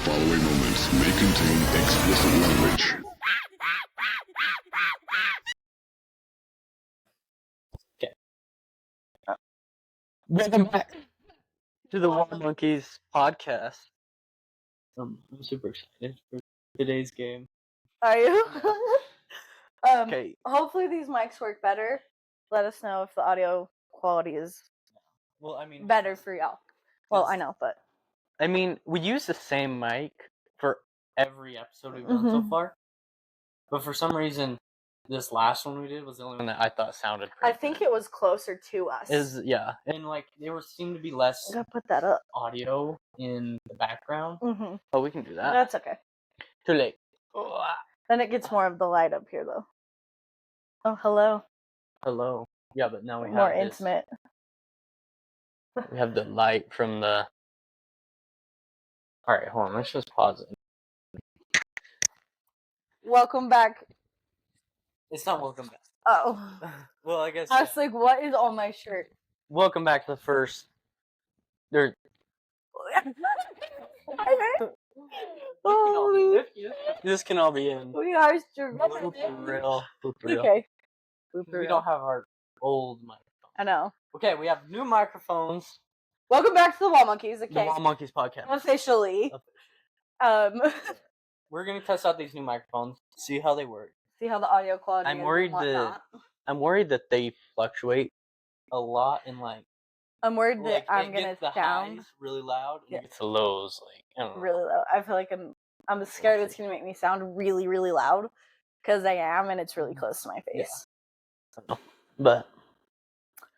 following moments may contain explicit language. Okay. Welcome back to the War Monkeys podcast. I'm super excited for today's game. Are you? Okay. Hopefully these mics work better. Let us know if the audio quality is Well, I mean, better for y'all. Well, I know, but I mean, we use the same mic for every episode we've done so far. But for some reason, this last one we did was the only one that I thought sounded I pretty think good. it was closer to us. And like there seemed to be less I'm gonna put that up. audio in the background. Mm-hmm. Oh, we can do that. That's okay. Too late. Then it gets more of the light up here, though. Oh, hello. Hello. Yeah, but now we have More this. intimate. We have the light from the. All right, hold on. Let's just pause it. Welcome back. It's not welcome back. Oh. Well, I guess. I was like, what is on my shirt? Welcome back to the first. There. This can all be in. We are Real. Okay. We don't have our old microphone. I know. Okay, we have new microphones. Welcome back to the Wall Monkeys. Okay. The Wall Monkeys podcast. Officially. We're gonna test out these new microphones, see how they work. See how the audio quality I'm is worried and whatnot. I'm worried that they fluctuate a lot in like. I'm worried that Like, I'm it gonna gets the sound highs really loud and Yeah. it gets the lows like I don't know. really low. I feel like I'm scared it's gonna make me sound really, really loud because I am, and it's really close to my face. Yeah. But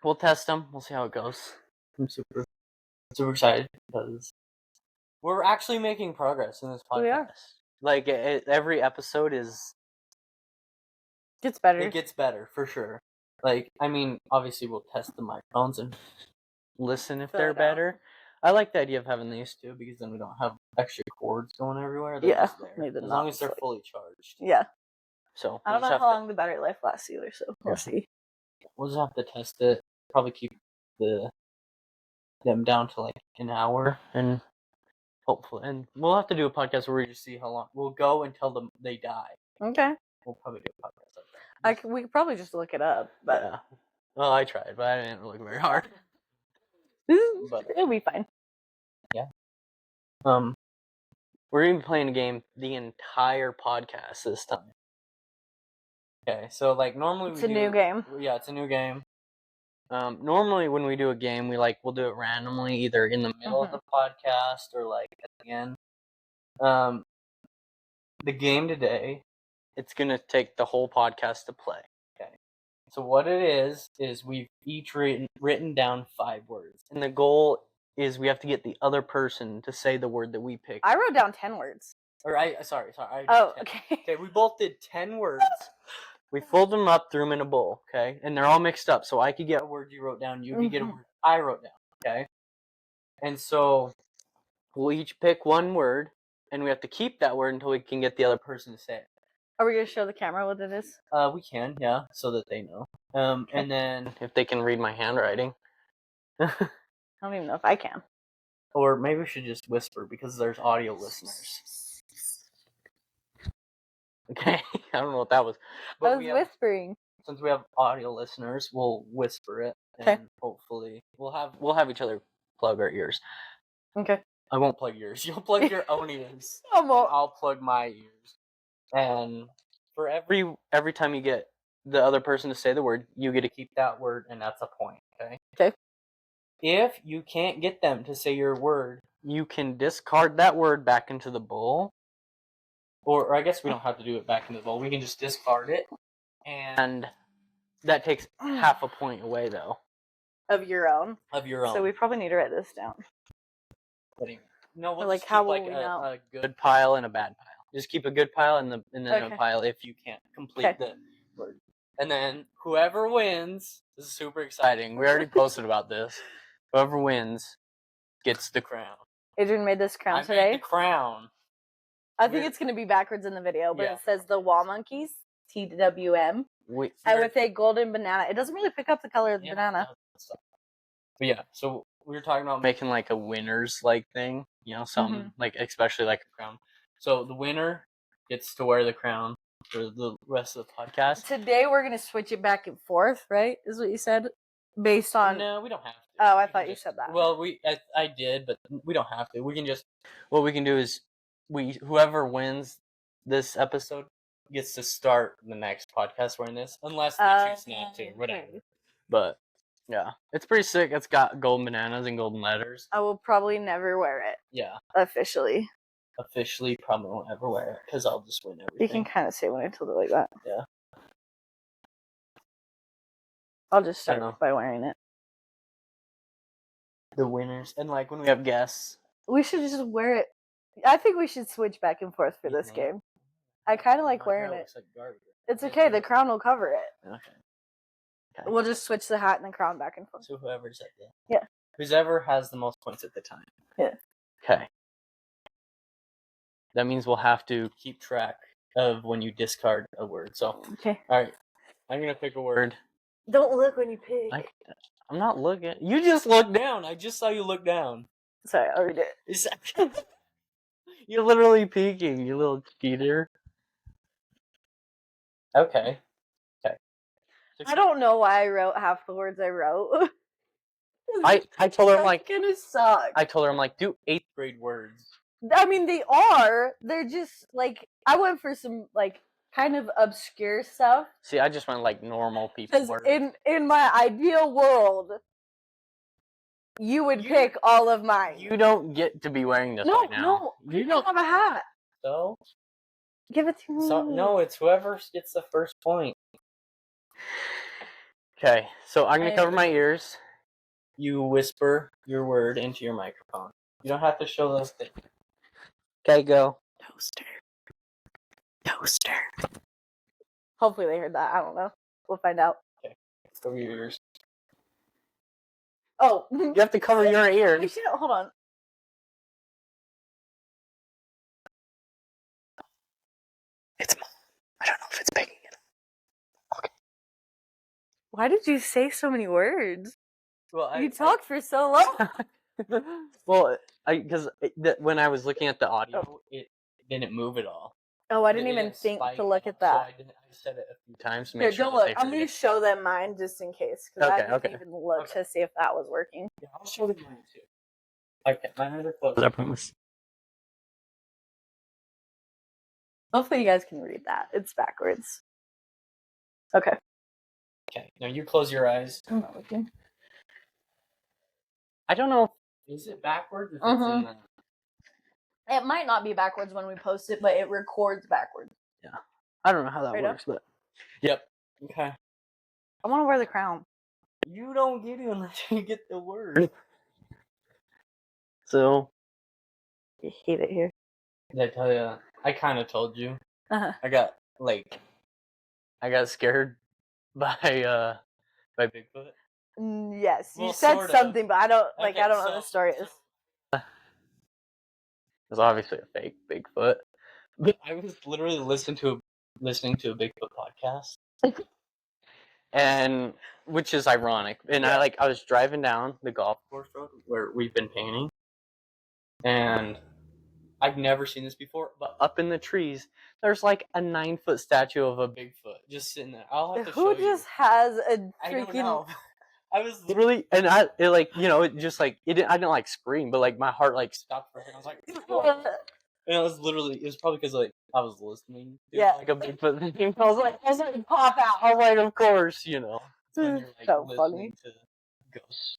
we'll test them. We'll see how it goes. I'm super excited because we're actually making progress in this podcast. We are. Like every episode Gets better. It gets better for sure. Like I mean, obviously we'll test the microphones and listen if Fill they're it out. better. I like the idea of having these two because then we don't have extra cords going everywhere. They're Yeah, just there. maybe As not, long as they're like- fully charged. Yeah. So I don't know how long the battery life lasts either, so we'll see. We'll just have to test it. Probably keep them down to like an hour and hopefully, and we'll have to do a podcast where we just see how long we'll go until they die. Okay. We'll probably do a podcast like that. We could probably just look it up, but Yeah. Well, I tried, but I didn't look very hard. But it'll be fine. We're gonna be playing a game the entire podcast this time. Okay, so like normally It's a new game. Yeah, it's a new game. Normally when we do a game, we'll do it randomly, either in the middle of the podcast or like at the end. The game today, it's gonna take the whole podcast to play. Okay. So what it is we've each written down 5 words, and the goal is we have to get the other person to say the word that we picked. I wrote down 10 words. Or sorry. I did Oh, 10. okay. Okay, we both did 10 words. We folded them up, threw them in a bowl, okay? And they're all mixed up, so I could get a word you wrote down, you could get a word I wrote down, okay? And so we'll each pick one word, and we have to keep that word until we can get the other person to say it. Are we going to show the camera what it is? We can, yeah, so that they know. And then if they can read my handwriting. I don't even know if I can. Or maybe we should just whisper because there's audio listeners. Okay, I don't know what that was. But I was whispering. Since we have audio listeners, we'll whisper it, and Okay. hopefully we'll have each other plug our ears. Okay. I won't plug yours. You'll plug your own ears. Almost. I'll plug my ears. And for every time you get the other person to say the word, you get to keep that word, and that's a point. Okay. Okay. If you can't get them to say your word, you can discard that word back into the bowl. Or I guess we don't have to do it back into the bowl. We can just discard it. And that takes half a point away, though. Of your own? Of your own. So we probably need to write this down. No, we'll like, just how keep will like we know? a good pile and a bad pile. Just keep a good pile and then a pile if you can't complete the word. And then whoever wins, this is super exciting. We already posted about this. Whoever wins gets the crown. Adrian made this crown I today. made the crown. I think it's going to be backwards in the video, but it says the Wall Monkeys, TWM, and with a golden banana. It doesn't really pick up the color of the banana. But yeah, so we were talking about making like a winners like thing, you know, something like especially like a crown. So the winner gets to wear the crown for the rest of the podcast. Today we're gonna switch it back and forth, right? Is what you said, based on. No, we don't have to. Oh, I We thought can you just- said that. Well, I did, but we don't have to. We can just what we can do is whoever wins this episode gets to start the next podcast wearing this, unless they choose not to, whatever. Okay. But yeah, it's pretty sick. It's got golden bananas and golden letters. I will probably never wear it Yeah, officially. officially probably won't ever wear it because I'll just win You everything. can kind of say when I told it like that. Yeah. I'll just I know. start by wearing it. The winners and like when we have guests. We should just wear it. I think we should switch back and forth for this game. I kind of like My wearing hair it. looks like garbage. It's okay. The crown will cover it. Okay. We'll just switch the hat and the crown back and forth. So whoever's at the Yeah. Whoever has the most points at the time. Yeah. Okay. That means we'll have to keep track of when you discard a word. So, Okay. all right, I'm gonna pick a word. Don't look when you pick. I'm not looking. You just looked down. I just saw you look down. Sorry, I'll read it. You're literally peeking, you little cheater. Okay. I don't know why I wrote half the words I wrote. I told her I'm That's like gonna suck. I told her I'm like do 8th grade words. I mean, they are. They're just like I went for some like kind of obscure stuff. See, I just went like normal people Because words. in my ideal world, you would pick all of mine. You don't get to be wearing this right now. No, you don't have a hat. So? Give it to me. So no, it's whoever gets the first point. Okay, so I'm gonna cover my ears. You whisper your word into your microphone. You don't have to show those things. Okay, go. Toaster. Hopefully they heard that. I don't know. We'll find out. Okay, cover your ears. Oh, You have to cover your we ears. should hold on. It's mom. I don't know if it's picking it up. Okay. Why did you say so many words? Well, You talked for so long. well, because when I was looking at the audio, it didn't move at all. Oh, I It didn't even think spike to look up, at that. So I said it a few times to Here, make sure don't that look. they I'm heard gonna it. show them mine just in case, because I Okay, didn't even look to see if that was working. Yeah, I'll show them mine too. Okay, my eyes are closed. I promise. Hopefully, you guys can read that. It's backwards. Okay. Okay, now you close your eyes. I'm not looking. I don't know. Is it backwards? If it's in the... It might not be backwards when we post it, but it records backwards. Yeah. I don't know how that Right works, but. Yep. Okay. I want to wear the crown. You don't get it unless you get the word. So. I hate it here. Did I tell you? I kind of told you. Uh-huh. I got scared by Bigfoot. Yes, you Well, said sort of. something, but I don't Okay, I don't know what the story is. It's obviously a fake Bigfoot. But I was literally listening to a Bigfoot podcast, and which is ironic. And I was driving down the golf course road where we've been painting, and I've never seen this before. But up in the trees, there's like a 9-foot statue of a Bigfoot just sitting there. I'll have to show Who just has a freaking? I don't know. I was literally, and it just like it. I didn't like scream, but like my heart like stopped for a second. I was like, what? And it was probably because like I was listening to like a Bigfoot thing. I was like, pop out. I was like, of course, When you're like So listening funny. to ghosts.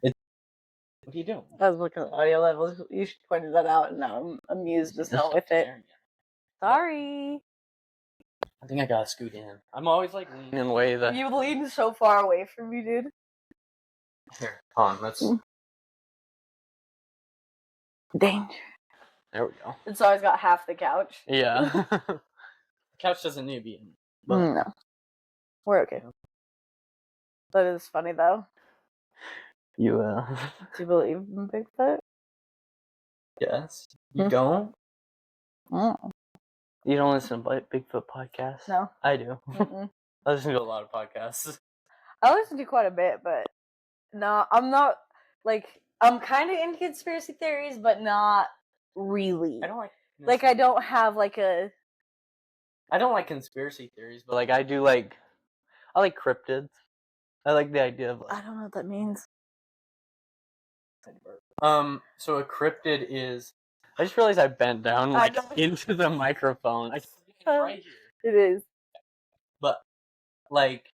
What are you doing? I was looking at audio levels. You pointed that out, and now I'm amused as hell with it. Sorry. I think I gotta scoot in. I'm always like leaning away. You leaned so far away from me, dude. Here, hold on. Let's. Danger. There we go. It's always got half the couch. Yeah. The couch doesn't need to be in. But No. We're okay. That is funny, though. You, Do you believe in Bigfoot? Yes. You don't? Oh. You don't listen to Bigfoot podcasts? No. I do. Mm-mm. I listen to a lot of podcasts. I listen to quite a bit, but no, I'm not. Like, I'm kind of into conspiracy theories, but not really. I don't Like, I don't have like a. I don't like conspiracy theories, but like I like cryptids. I like the idea of I like, don't know what that means. so a cryptid is. I just realized I bent down like into the microphone. It's right here. It is. But like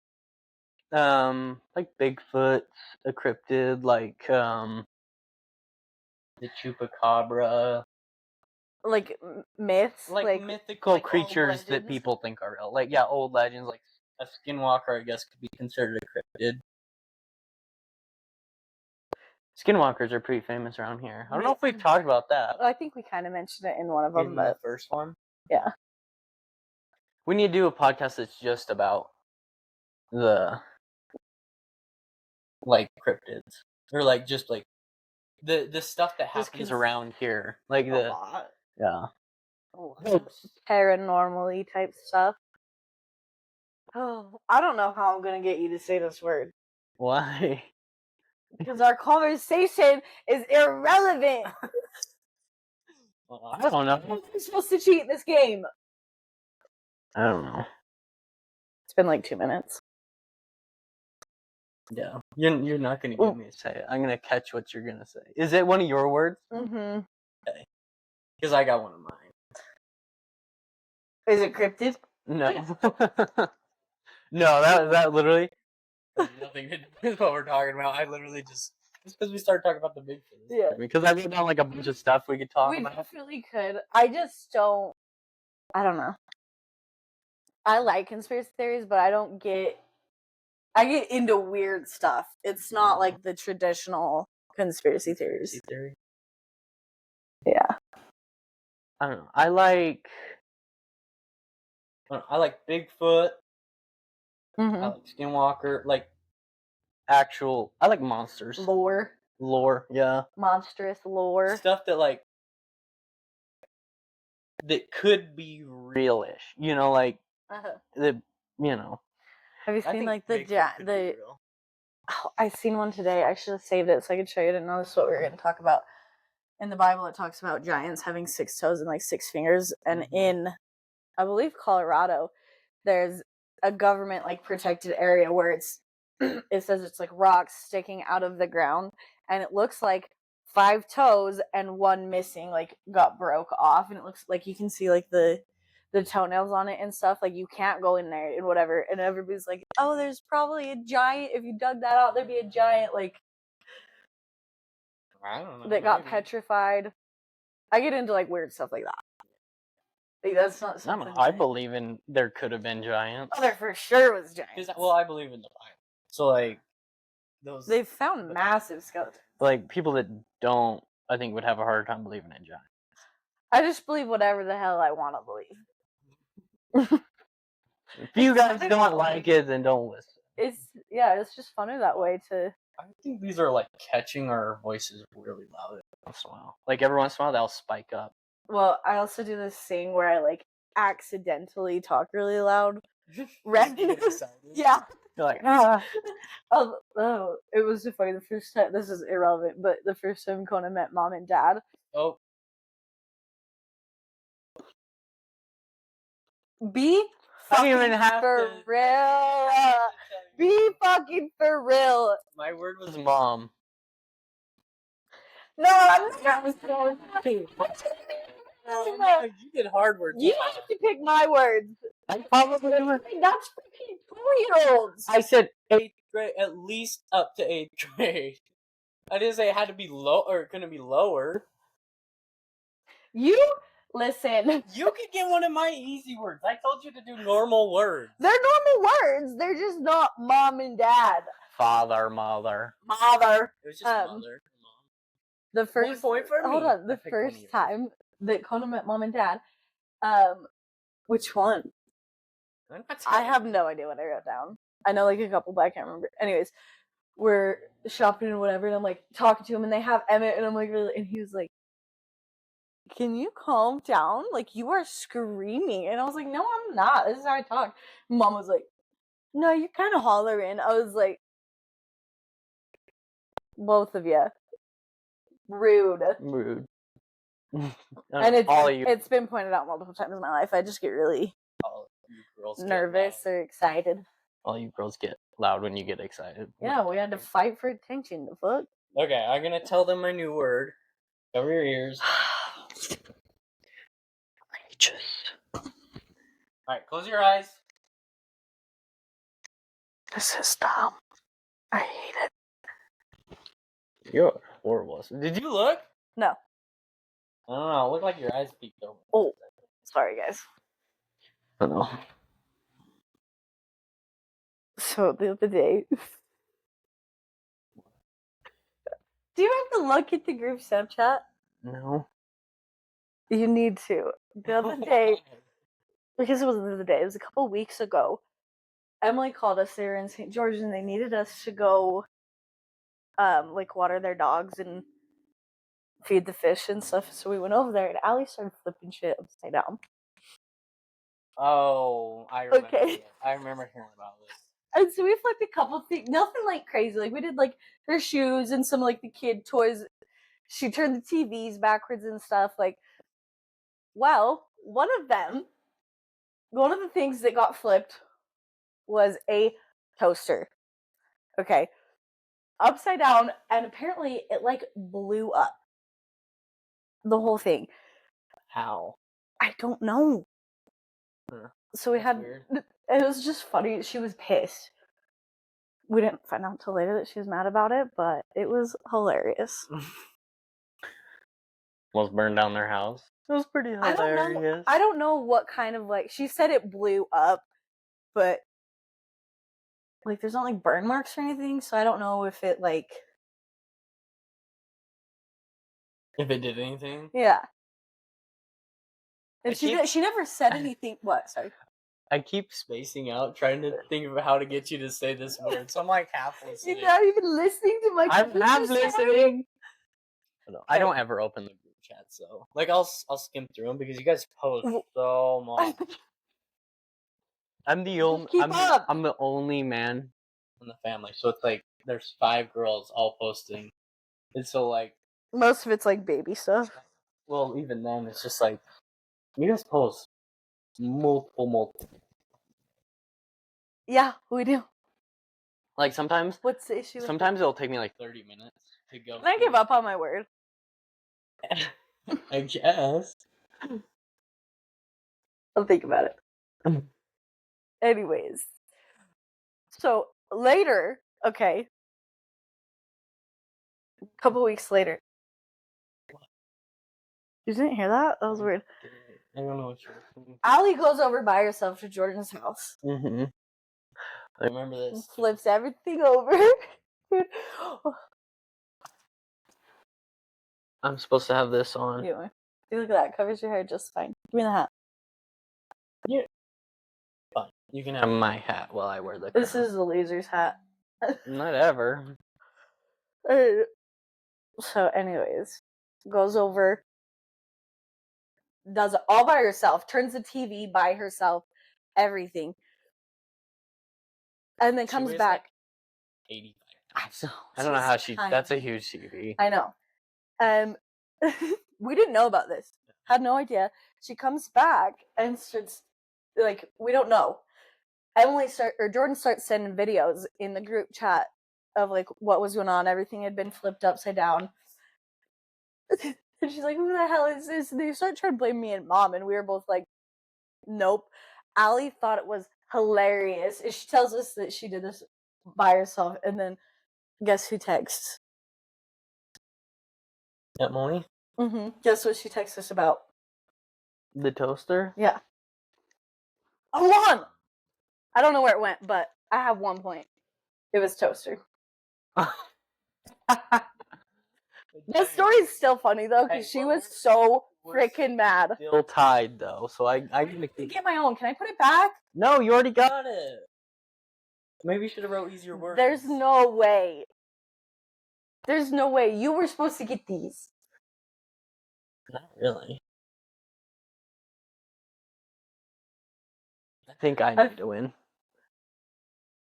Bigfoot, a cryptid, like the chupacabra, Like myths, like mythical like old creatures that legends. people think are real. Like old legends, like a skinwalker, I guess could be considered a cryptid. Skinwalkers are pretty famous around here. I don't know if we've talked about that. I think we kind of mentioned it in one of them, In but the first one. yeah. We need to do a podcast that's just about the like cryptids, or like just like the stuff that happens around here, like a the lot. yeah. Paranormally type stuff. Oh, I don't know how I'm gonna get you to say this word Why? because our conversation is irrelevant. Well, I don't know. I'm supposed to cheat this game. I don't know. It's been like 2 minutes. Yeah, you're not gonna get me to say it. I'm gonna catch what you're gonna say. Is it one of your words? Mm-hmm. Okay, because I got one of mine. Is it cryptid? No, no, that literally has nothing to do with what we're talking about. I literally just because we started talking about the big things. Yeah. Because I wrote down like a bunch of stuff we could talk We about. definitely could. I just don't. I don't know. I like conspiracy theories, but I don't get. I get into weird stuff. It's not like the traditional conspiracy theories. Theory. Yeah. I don't know. I like Bigfoot. Mm-hmm. I like Skinwalker. Like actual. I like monsters. Lore. Yeah. Monstrous lore. Stuff that like that could be realish. You know, like the you know. Have you seen like the Oh, I seen one today. I should have saved it so I could show you. I didn't know this is what we were going to talk about. In the Bible, it talks about giants having 6 toes and like 6 fingers. And in, I believe, Colorado, there's a government like protected area where it's it says it's like rocks sticking out of the ground, and it looks like 5 toes and 1 missing, like got broke off, and it looks like you can see like the toenails on it and stuff. Like you can't go in there and whatever. And everybody's like, "Oh, there's probably a giant. If you dug that out, there'd be a giant like I don't know that got petrified." I get into like weird stuff like that. Like, that's not something. I believe in there could have been giants. Oh, there for sure was giants. Well, I believe in the Bible. So like those they've found massive skeletons. Like people that don't, I think, would have a harder time believing in giants. I just believe whatever the hell I want to believe. If you guys don't like it, then don't listen. It's just funner that way to. I think these are like catching our voices really loud once in a while. Like every once in a while, they'll spike up. Well, I also do this thing where I like accidentally talk really loud. Yeah. You're like, Oh, it was so funny. The first time, this is irrelevant, but the first time Conan met mom and dad. oh. Be fucking for real. Be fucking for real. My word was mom. No, I'm not. You did hard work. You have to pick my words. I probably would. That's freaking 2-year-olds. I said 8th grade, at least up to 8th grade. I didn't say it had to be low or it couldn't be lower. You listen. You could get one of my easy words. I told you to do normal words. They're normal words. They're just not mom and dad. Father, mother. Mother. It was just mother. Mom. The first point for me. Hold on. The first time that Conan met mom and dad. Which one? I have no idea what I wrote down. I know like a couple, but I can't remember. Anyways, we're shopping and whatever, and I'm like talking to him, and they have Emmett, and I'm like, really, and he was like, "Can you calm down? Like you are screaming." And I was like, "No, I'm not. This is how I talk." Mom was like, "No, you're kind of hollering." I was like, Both of you. Rude. Rude. And all it's been pointed out multiple times in my life. I just get really you girls nervous or excited. All you girls get loud when you get excited. Yeah, we had to fight for attention. The fuck? Okay, I'm gonna tell them my new word. Cover your ears. Alright, close your eyes. This is dumb. I hate it. You're horrible. Did you look? No. I don't know. It looked like your eyes peeked over. Oh, sorry, guys. I don't know. So the other day, do you have to look at the group Snapchat? No. You need to. The other day, because it wasn't the other day, it was a couple weeks ago. Emily called us. They were in St. George, and they needed us to go, like water their dogs and feed the fish and stuff. So we went over there, and Allie started flipping shit upside down. Oh, I remember. Okay. This. I remember hearing about this. And so we flipped a couple things, nothing like crazy. Like we did like her shoes and some like the kid toys. She turned the TVs backwards and stuff. Like, well, one of the things that got flipped was a toaster. Okay. Upside down, and apparently it like blew up. The whole thing. How? I don't know. Huh. So we That's had weird. it was just funny. She was pissed. We didn't find out till later that she was mad about it, but it was hilarious. Almost burned down their house. It was pretty hilarious. I don't know what kind of like she said it blew up, but like there's not like burn marks or anything, so I don't know if it like If it did anything. yeah. And she never said anything. What? Sorry. I keep spacing out, trying to think of how to get you to say this word. So I'm like half listening. You're not even listening to my. I'm half listening. I don't ever open the group chat, so like I'll skim through them because you guys post so much. I'm the only man in the family, so it's like there's 5 girls all posting, and so like most of it's like baby stuff. Well, even then, it's just like you guys post multiple. Yeah, we do. Like sometimes. What's the issue? Sometimes it'll take me like 30 minutes to go. Can I give up on my word? I guess. I'll think about it. Anyways. So later, okay. A couple weeks later. You didn't hear that? That was weird. I don't know what you're saying. Allie goes over by herself to Jordan's house. Mm-hmm. I remember this. Flips everything over. Dude. I'm supposed to have this on. Yeah. Look at that. Covers your hair just fine. Give me the hat. Yeah. Fine. You can have my hat while I wear the This crown. is the loser's hat. Not ever. So, anyways, goes over, does it all by herself, turns the TV by herself, everything, and then comes back. Like 85. I don't know how she. That's a huge TV. I know. We didn't know about this. Had no idea. She comes back and starts like we don't know. Jordan starts sending videos in the group chat of like what was going on. Everything had been flipped upside down. And she's like, "Who the hell is this?" And they start trying to blame me and Mom, and we were both like, "Nope." Allie thought it was hilarious. And she tells us that she did this by herself, and then guess who texts? Emily? Mm-hmm. Guess what she texts us about? The toaster? Yeah. Hold on! I don't know where it went, but I have 1 point. It was toaster. The story's still funny though, because she was so freaking mad. Still tied though, so I can get my own. Can I put it back? No, you already got it. Maybe you should have wrote easier words. There's no way. There's no way. You were supposed to get these. Not really. I think I need to win.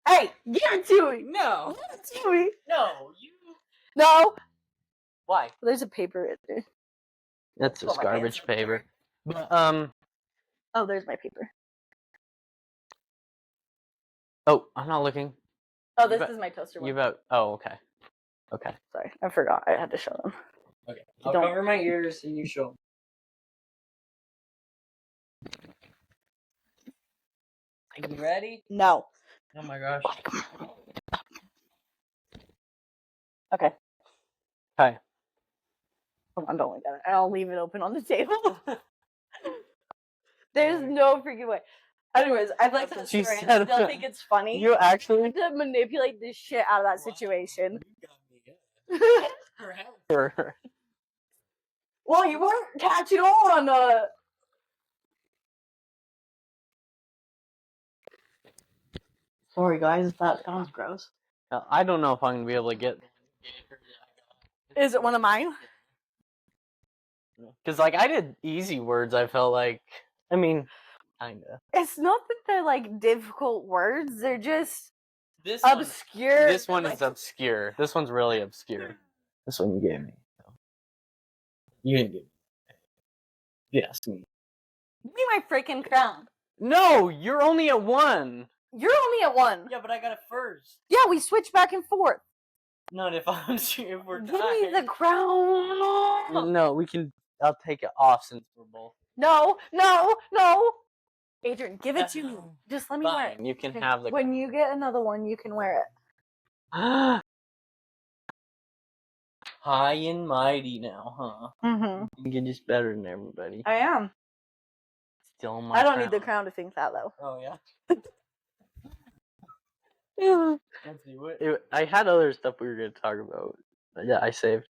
Hey, give it to me. No. Give it to me. No, you. No. Why? There's a paper in there. That's Oh, just my garbage hands. paper. But Oh, there's my paper. oh, I'm not looking. Oh, this bet- is my toaster one. You about? Oh, okay. Okay. Sorry, I forgot. I had to show them. Okay. I'll Don't- cover my ears and you show. Are you ready? No. Oh my gosh. Okay. Hi. Hold on, don't look at it. I'll leave it open on the table. There's no freaking way. Anyways, I'd like to She story. I said still that. think it's funny You actually? to manipulate the shit out of that situation. You got me. Well, you weren't catching on. Sorry, guys, if that sounds gross. I don't know if I'm gonna be able to get. Is it one of mine? Because like I did easy words. I felt like. I mean, kinda. It's not that they're like difficult words. They're just This obscure. This one is obscure. This one's really obscure. This one you gave me. You didn't give me. Yes, me. Give me my freaking crown. No, you're only at 1. You're only at 1. Yeah, but I got it first. Yeah, we switch back and forth. Not if we're Give me the crown. No, we can. I'll take it off since we're both. No, no, no. Adrian, give it to me. Just let me wear it. Fine, you can Okay. have the. When you get another one, you can wear it. High and mighty now, huh? Mm-hmm. You're just better than everybody. I am. Still my I don't need the crown to think that, though. Oh, yeah? Yeah. I had other stuff we were going to talk about. Yeah, I saved.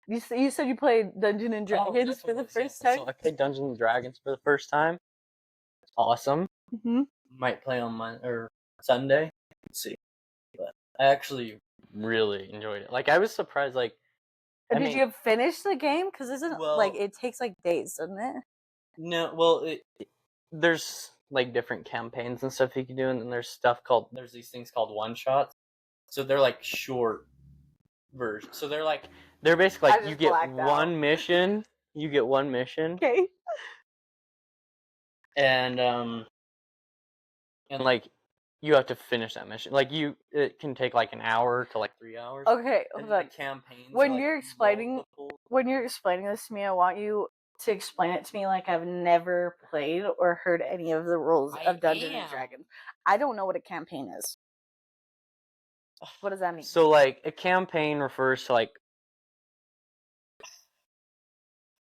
You said you played Dungeons and Dragons that's for what the it was, yeah. first time? So I played Dungeons and Dragons for the first time. It's awesome. Mm-hmm. Might play on Sunday. Let's see. But I actually really enjoyed it. Like I was surprised. Like, Did you finish the game? Because isn't Well- it takes like days, doesn't it? no. Well, there's like different campaigns and stuff you can do, and then there's these things called one shots. So they're like short versions. So they're basically I like just you get blacked out. one mission. You get one mission. Okay. And like you have to finish that mission. Like it can take like an hour to like 3 hours. Okay, And hold then on. the campaigns When are, like, you're explaining- multiple- When you're explaining this to me, I want you to explain it to me like I've never played or heard any of the rules I of Dungeons am. and Dragons. I don't know what a campaign is. What does that mean? So like a campaign refers to like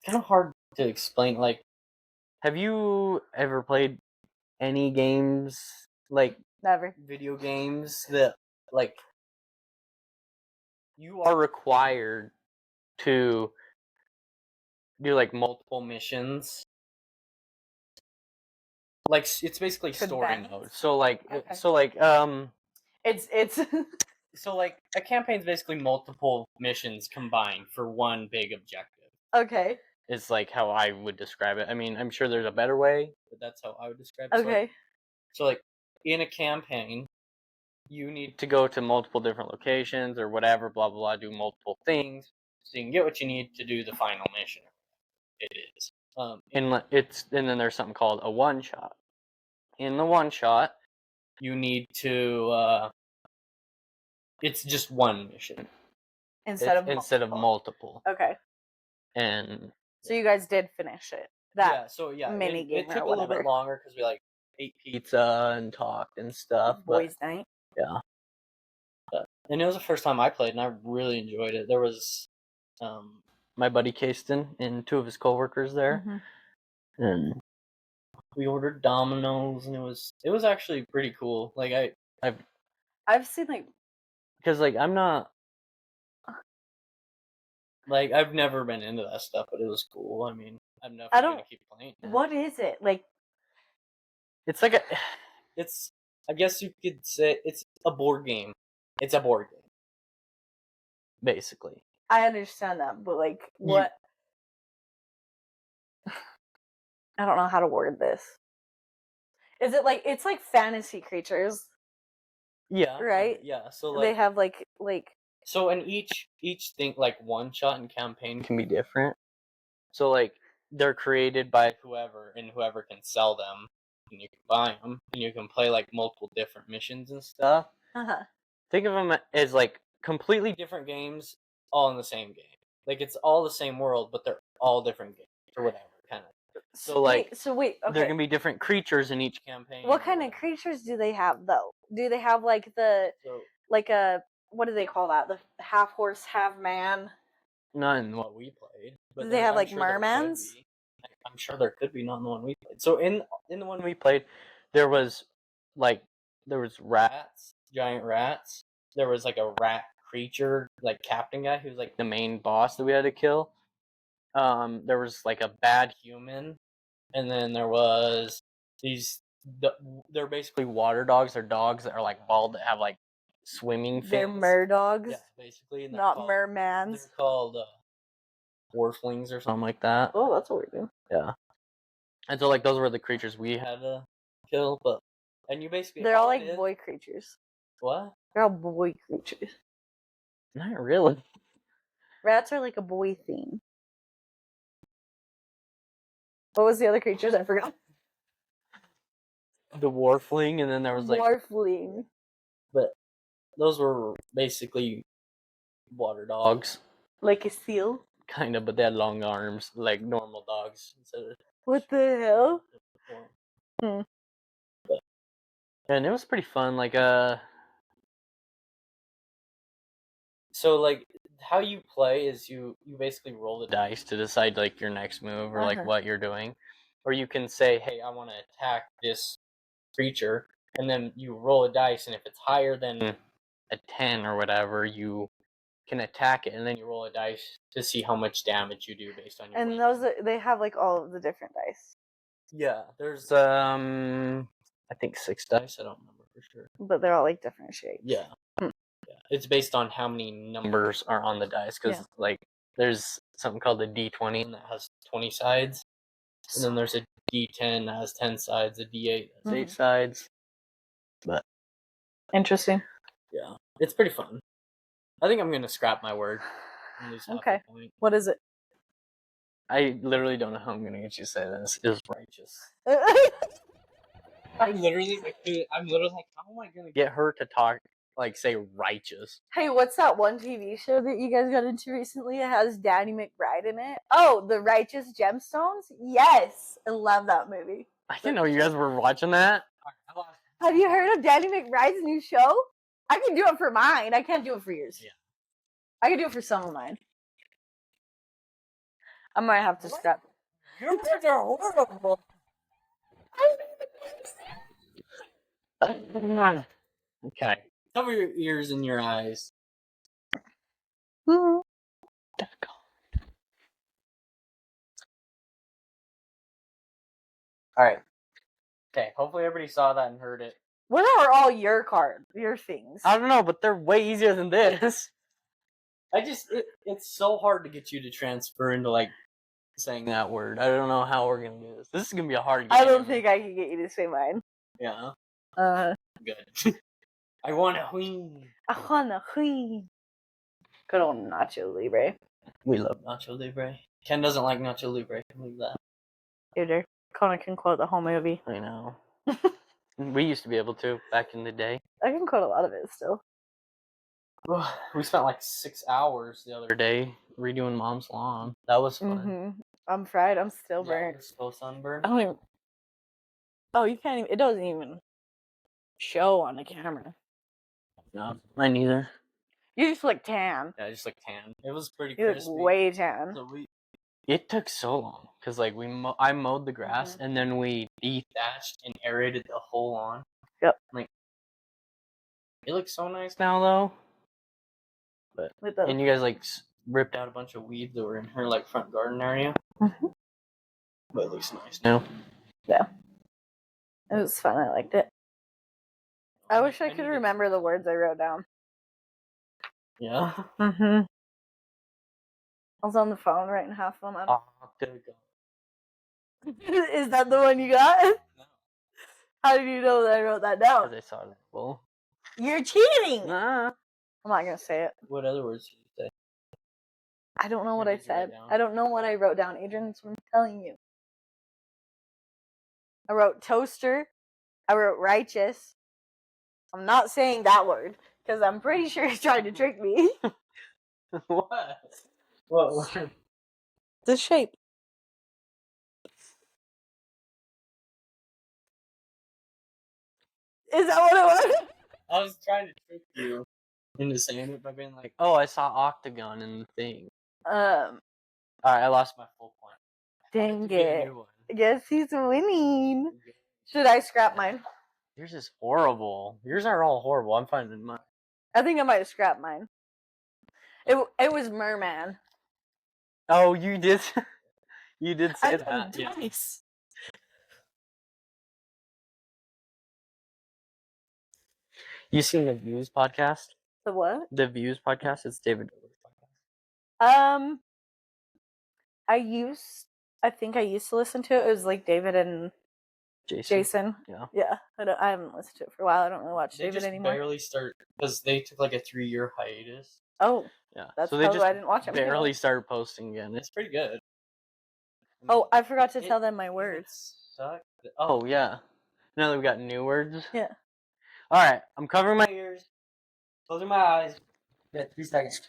kind of hard to explain. Like, have you ever played any games like Never. video games that like you are required to do like multiple missions? Like it's basically story Condensed? mode. So like Okay. It's so like a campaign's basically multiple missions combined for one big objective. okay. Is like how I would describe it. I mean, I'm sure there's a better way, but that's how I would describe it. Okay. So like in a campaign, you need to go to multiple different locations or whatever, blah blah blah, do multiple things so you can get what you need to do the final mission. It is. And then there's something called a one shot. In the one shot, you need to it's just one mission Instead of multiple. Okay. And So you guys did finish it. Mini it game took or a little bit whatever. longer because we like ate pizza and talked and stuff. Boys' night. And it was the first time I played, and I really enjoyed it. There was my buddy Kaston and 2 of his coworkers there, Mhm. and we ordered Domino's, and it was actually pretty cool. Like I've seen like because like I'm not like I've never been into that stuff, but it was cool. I mean, I'm definitely gonna keep playing it. what is it? Like It's like it's I guess you could say it's a board game. It's a board game, basically. I understand that, but like what I don't know how to word this. Is it like it's like fantasy creatures? Yeah. Right? Yeah. So They like, have like so in each thing, like one shot and campaign can be different. So like they're created by whoever, and whoever can sell them, and you can buy them, and you can play like multiple different missions and stuff. Think of them as like completely different games, all in the same game. Like it's all the same world, but they're all different games or whatever kind of. So like, wait, there okay. can be different creatures in each campaign. What or kind of whatever. creatures do they have though? Do they have like the So like a what do they call that? The half horse, half man? not in what we played, but Do they have I'm like sure there could mermans? be. I'm sure there could be, not in the one we played. So in the one we played, there was like rats, giant rats. There was like a rat creature, like captain guy, who's like the main boss that we had to kill. There was like a bad human, and then there was these. They're basically water dogs. They're dogs that are like bald that have like swimming fins. They're merdogs, Yeah, basically, and not they're mermans. called Warflings or something like that. Oh, that's a weird name. Yeah. And so like those were the creatures we had to kill, but and you basically They're all it like is- boy creatures. What? They're all boy creatures. Not really. Rats are like a boy theme. What was the other creatures? I forgot. The Warfling, and then there was like, Morphling. but those were basically water dogs, Like a seal. kind of, but they had long arms like normal dogs instead of. What the hell? But, and it was pretty fun. Like so like how you play is you basically roll the dice to decide like your next move or like what you're doing, or you can say, hey, I want to attack this creature, and then you roll a dice, and if it's higher than a 10 or whatever, you can attack it, and then you roll a dice to see how much damage you do based on your And weapon. those they have like all of the different dice, Yeah, there's I think 6 dice, I don't remember for sure. but they're all like different shapes. Yeah. Yeah, it's based on how many numbers are on the dice, because like there's something called the D20 that has 20 sides, and then there's a D10 that has 10 sides, a D8 that has 8 sides. But Interesting. yeah, it's pretty fun. I think I'm gonna scrap my word. and lose half Okay. the point. What is it? I literally don't know how I'm gonna get you to say this. Is righteous. I'm literally like, how am I gonna get her to talk like say righteous? Hey, what's that one TV show that you guys got into recently? It has Danny McBride in it. Oh, The Righteous Gemstones? Yes. I love that movie. I didn't know you guys were watching that. Have you heard of Danny McBride's new show? I can do it for mine. I can't do it for yours. Yeah. I can do it for some of mine. I might have to scrap. Your words are horrible. Okay. Cover your ears and your eyes. Mhm. Alright. Okay, hopefully everybody saw that and heard it. What are all your things? I don't know, but they're way easier than this. It's so hard to get you to transfer into like saying that word. I don't know how we're gonna do this. This is gonna be a hard game. I don't think I can get you to say mine. Yeah. Good. I want to win. I wanna win. Good old Nacho Libre. We love Nacho Libre. Ken doesn't like Nacho Libre. Can you believe that? Dude, Connor can quote the whole movie. I know. We used to be able to back in the day. I can quote a lot of it still. We spent like 6 hours the other day redoing Mom's lawn. That was fun. Mm-hmm. I'm fried. I'm still burnt. You're still sunburned. I don't even. Oh, you can't even. It doesn't even show on the camera. No, mine neither. You just look tan. Yeah, just like tan. It was pretty You crispy. look way tan. So it took so long because like I mowed the grass and then we dethatched and aerated the whole lawn. Yep. Like it looks so nice now though. But and you guys like ripped out a bunch of weeds that were in her like front garden area. Mm-hmm. But it looks nice now. Yeah. It was fun. I liked it. I wish I could remember the words I wrote down. Yeah. Mm-hmm. I was on the phone writing half of them. Is that the one you got? No. How did you know that I wrote that down? Because I saw that. Well. You're cheating. Nah. I'm not gonna say it. What other words did you say? I don't know what What I did you write said. down? I don't know what I wrote down, Adrian. That's what I'm telling you. I wrote toaster. I wrote righteous. I'm not saying that word because I'm pretty sure he's trying to trick me. What? What word? The shape. Is that what it was? I was trying to trick you into saying it by being like, "Oh, I saw octagon in the thing." All right, I lost my full point. Dang Get a it. new one. Guess he's winning. Should I scrap mine? Yours is horrible. Yours are all horrible. I'm finding mine. I think I might have scrapped mine. It was merman. Oh, you did. You did say that. Yeah. Twice. You seen the Views podcast? The what? The Views podcast. It's David Dobrik's podcast. I think I used to listen to it. It was like David and Jason. Yeah. Yeah. I haven't listened to it for a while. I don't really watch They David just anymore. barely start because they took like a 3-year hiatus. Oh. Yeah. That's so they probably just why I didn't watch it. barely started posting again. It's pretty good. Oh, I forgot to tell them my words. Sucked. Oh yeah. Now that we got new words. Yeah. All right. I'm covering my ears, closing my eyes. Yeah, 3 seconds.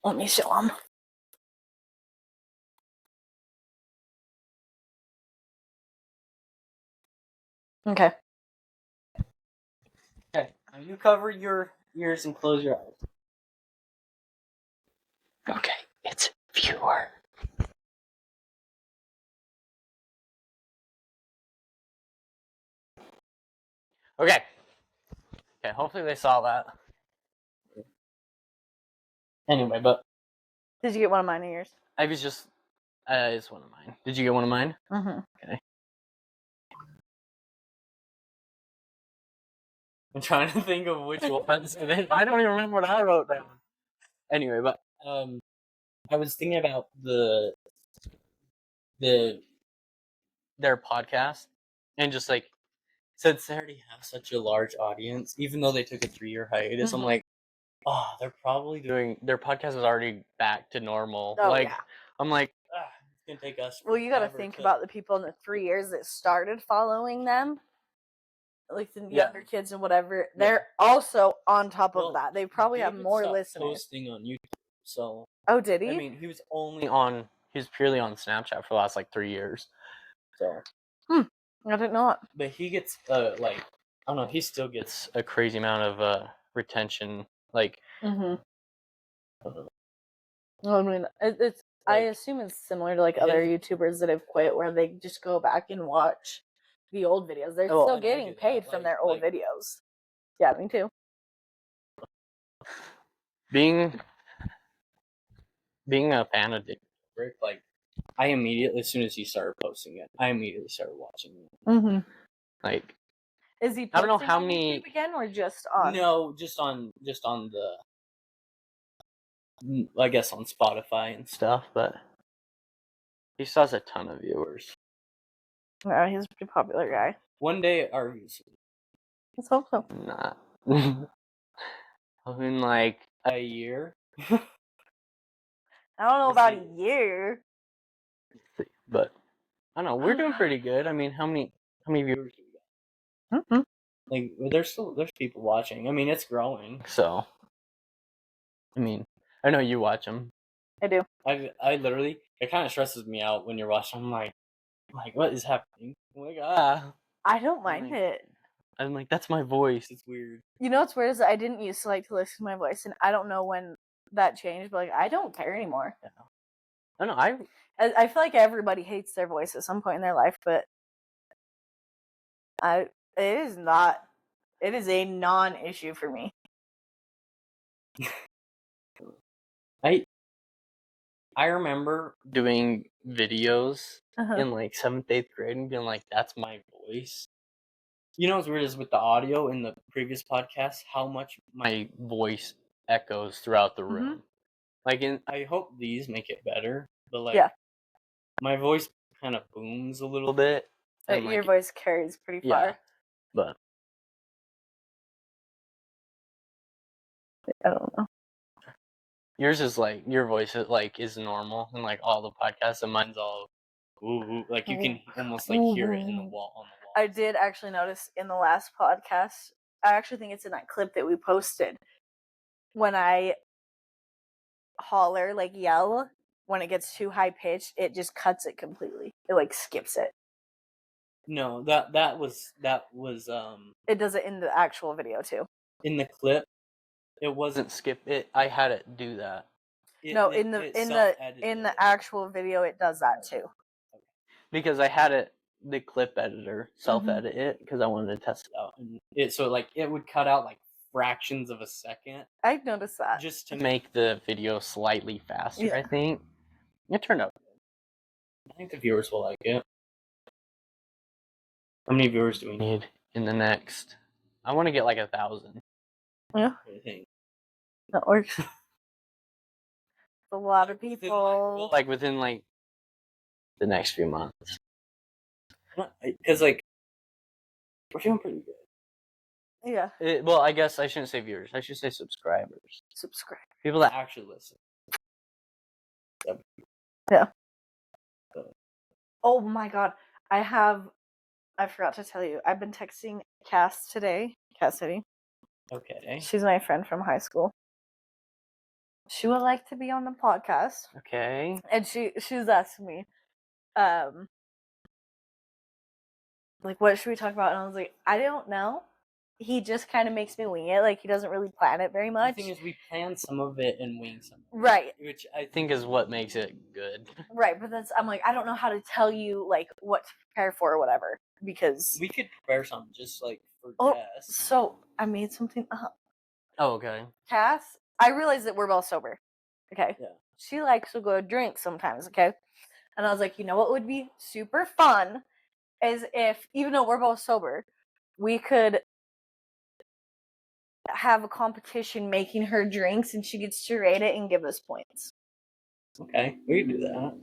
Let me show them. Okay. Okay. Now you cover your ears and close your eyes. Okay. It's viewer. Okay. Okay. Hopefully they saw that. Anyway, but Did you get one of mine ears? I was just. It's one of mine. Did you get one of mine? Mm-hmm. Okay. I'm trying to think of which ones. I don't even remember what I wrote down. Anyway, but I was thinking about their podcast and just like since they already have such a large audience, even though they took a 3-year hiatus, I'm like, oh, they're probably doing their podcast is already back to normal. Oh, like, yeah. I'm like, it's gonna take us. Well, you got to forever think about the people in the 3 years that started following them, like the younger kids and whatever. They're also on top of that. They probably have David more stopped listeners. posting on YouTube, so Oh, did he? I mean, he was purely on Snapchat for the last like 3 years. So, I didn't know it. but he gets like I don't know, he still gets a crazy amount of retention. Like, Well, I mean, it's. I Like, assume it's similar to like other YouTubers that have quit, where they just go back and watch the old videos. They're Oh, still and I getting do that, paid from their old like- videos. Yeah, me too. being a fan of David Dobrik, like I immediately, as soon as he started posting it, I immediately started watching it. Like, Is he? I don't know posting how on many- YouTube again, or just on? no, just on the, I guess on Spotify and stuff, but he still has a ton of viewers. Yeah, he's a pretty popular guy. One day our views Let's hope so. not. I mean, like a year. I don't know We'll about see. a year. But I don't know. We're doing pretty good. I mean, how many viewers do we got? Like, there's people watching. I mean, it's growing. So, I mean, I know you watch them. I do. I literally, it kind of stresses me out when you're watching. I'm like, what is happening? I'm like, ah. I don't mind it. I'm like, that's my voice. It's weird. You know what's weird is I didn't used to like to listen to my voice, and I don't know when that changed, but like I don't care anymore. Yeah. I don't know. I feel like everybody hates their voice at some point in their life, but it is not. It is a non-issue for me. I remember doing videos Uh-huh. in like 7th, 8th grade and being like, that's my voice. You know what's weird is with the audio in the previous podcast, how much my voice echoes throughout the room. Like, I hope these make it better, but like, my voice kind of booms a little bit. And, Your like, voice carries pretty yeah. far. But I don't know. yours is like, your voice is like is normal in like all the podcasts, and mine's all ooh, like you can almost like hear it in the wall on the wall. I did actually notice in the last podcast. I actually think it's in that clip that we posted when I holler, like yell, when it gets too high pitched, it just cuts it completely. It like skips it. No, that was It does it in the actual video too. in the clip. It wasn't skip it. I had it do that. In the actual video, it does that too. Because I had the clip editor self-edit it because I wanted to test it out, and it would cut out like fractions of a second. I noticed that just to make the video slightly faster. Yeah. I think it turned out good. I think the viewers will like it. How many viewers do we need in the next? I want to get like 1,000. Yeah, I think that works. A lot of people. Within like the next few months. Because like we're doing pretty good. Yeah. Well, I guess I shouldn't say viewers. I should say subscribers. Subscribe. People that actually listen. Yeah. Oh my god. I forgot to tell you. I've been texting Cass today. Cassidy. Okay. She's my friend from high school. She would like to be on the podcast. Okay. And she was asking me, like, what should we talk about? And I was like, I don't know. He just kind of makes me wing it. Like, he doesn't really plan it very much. The thing is, we plan some of it and wing some of it. Right. Which I think is what makes it good. Right, but I'm like, I don't know how to tell you, like, what to prepare for or whatever. Because we could prepare something just, like, for guests. So, I made something up. Oh, okay. Cass, I realized that we're both sober. Okay? Yeah. She likes to go drink sometimes, okay? And I was like, you know what would be super fun is if, even though we're both sober, we could have a competition making her drinks and she gets to rate it and give us points. Okay, we can do that.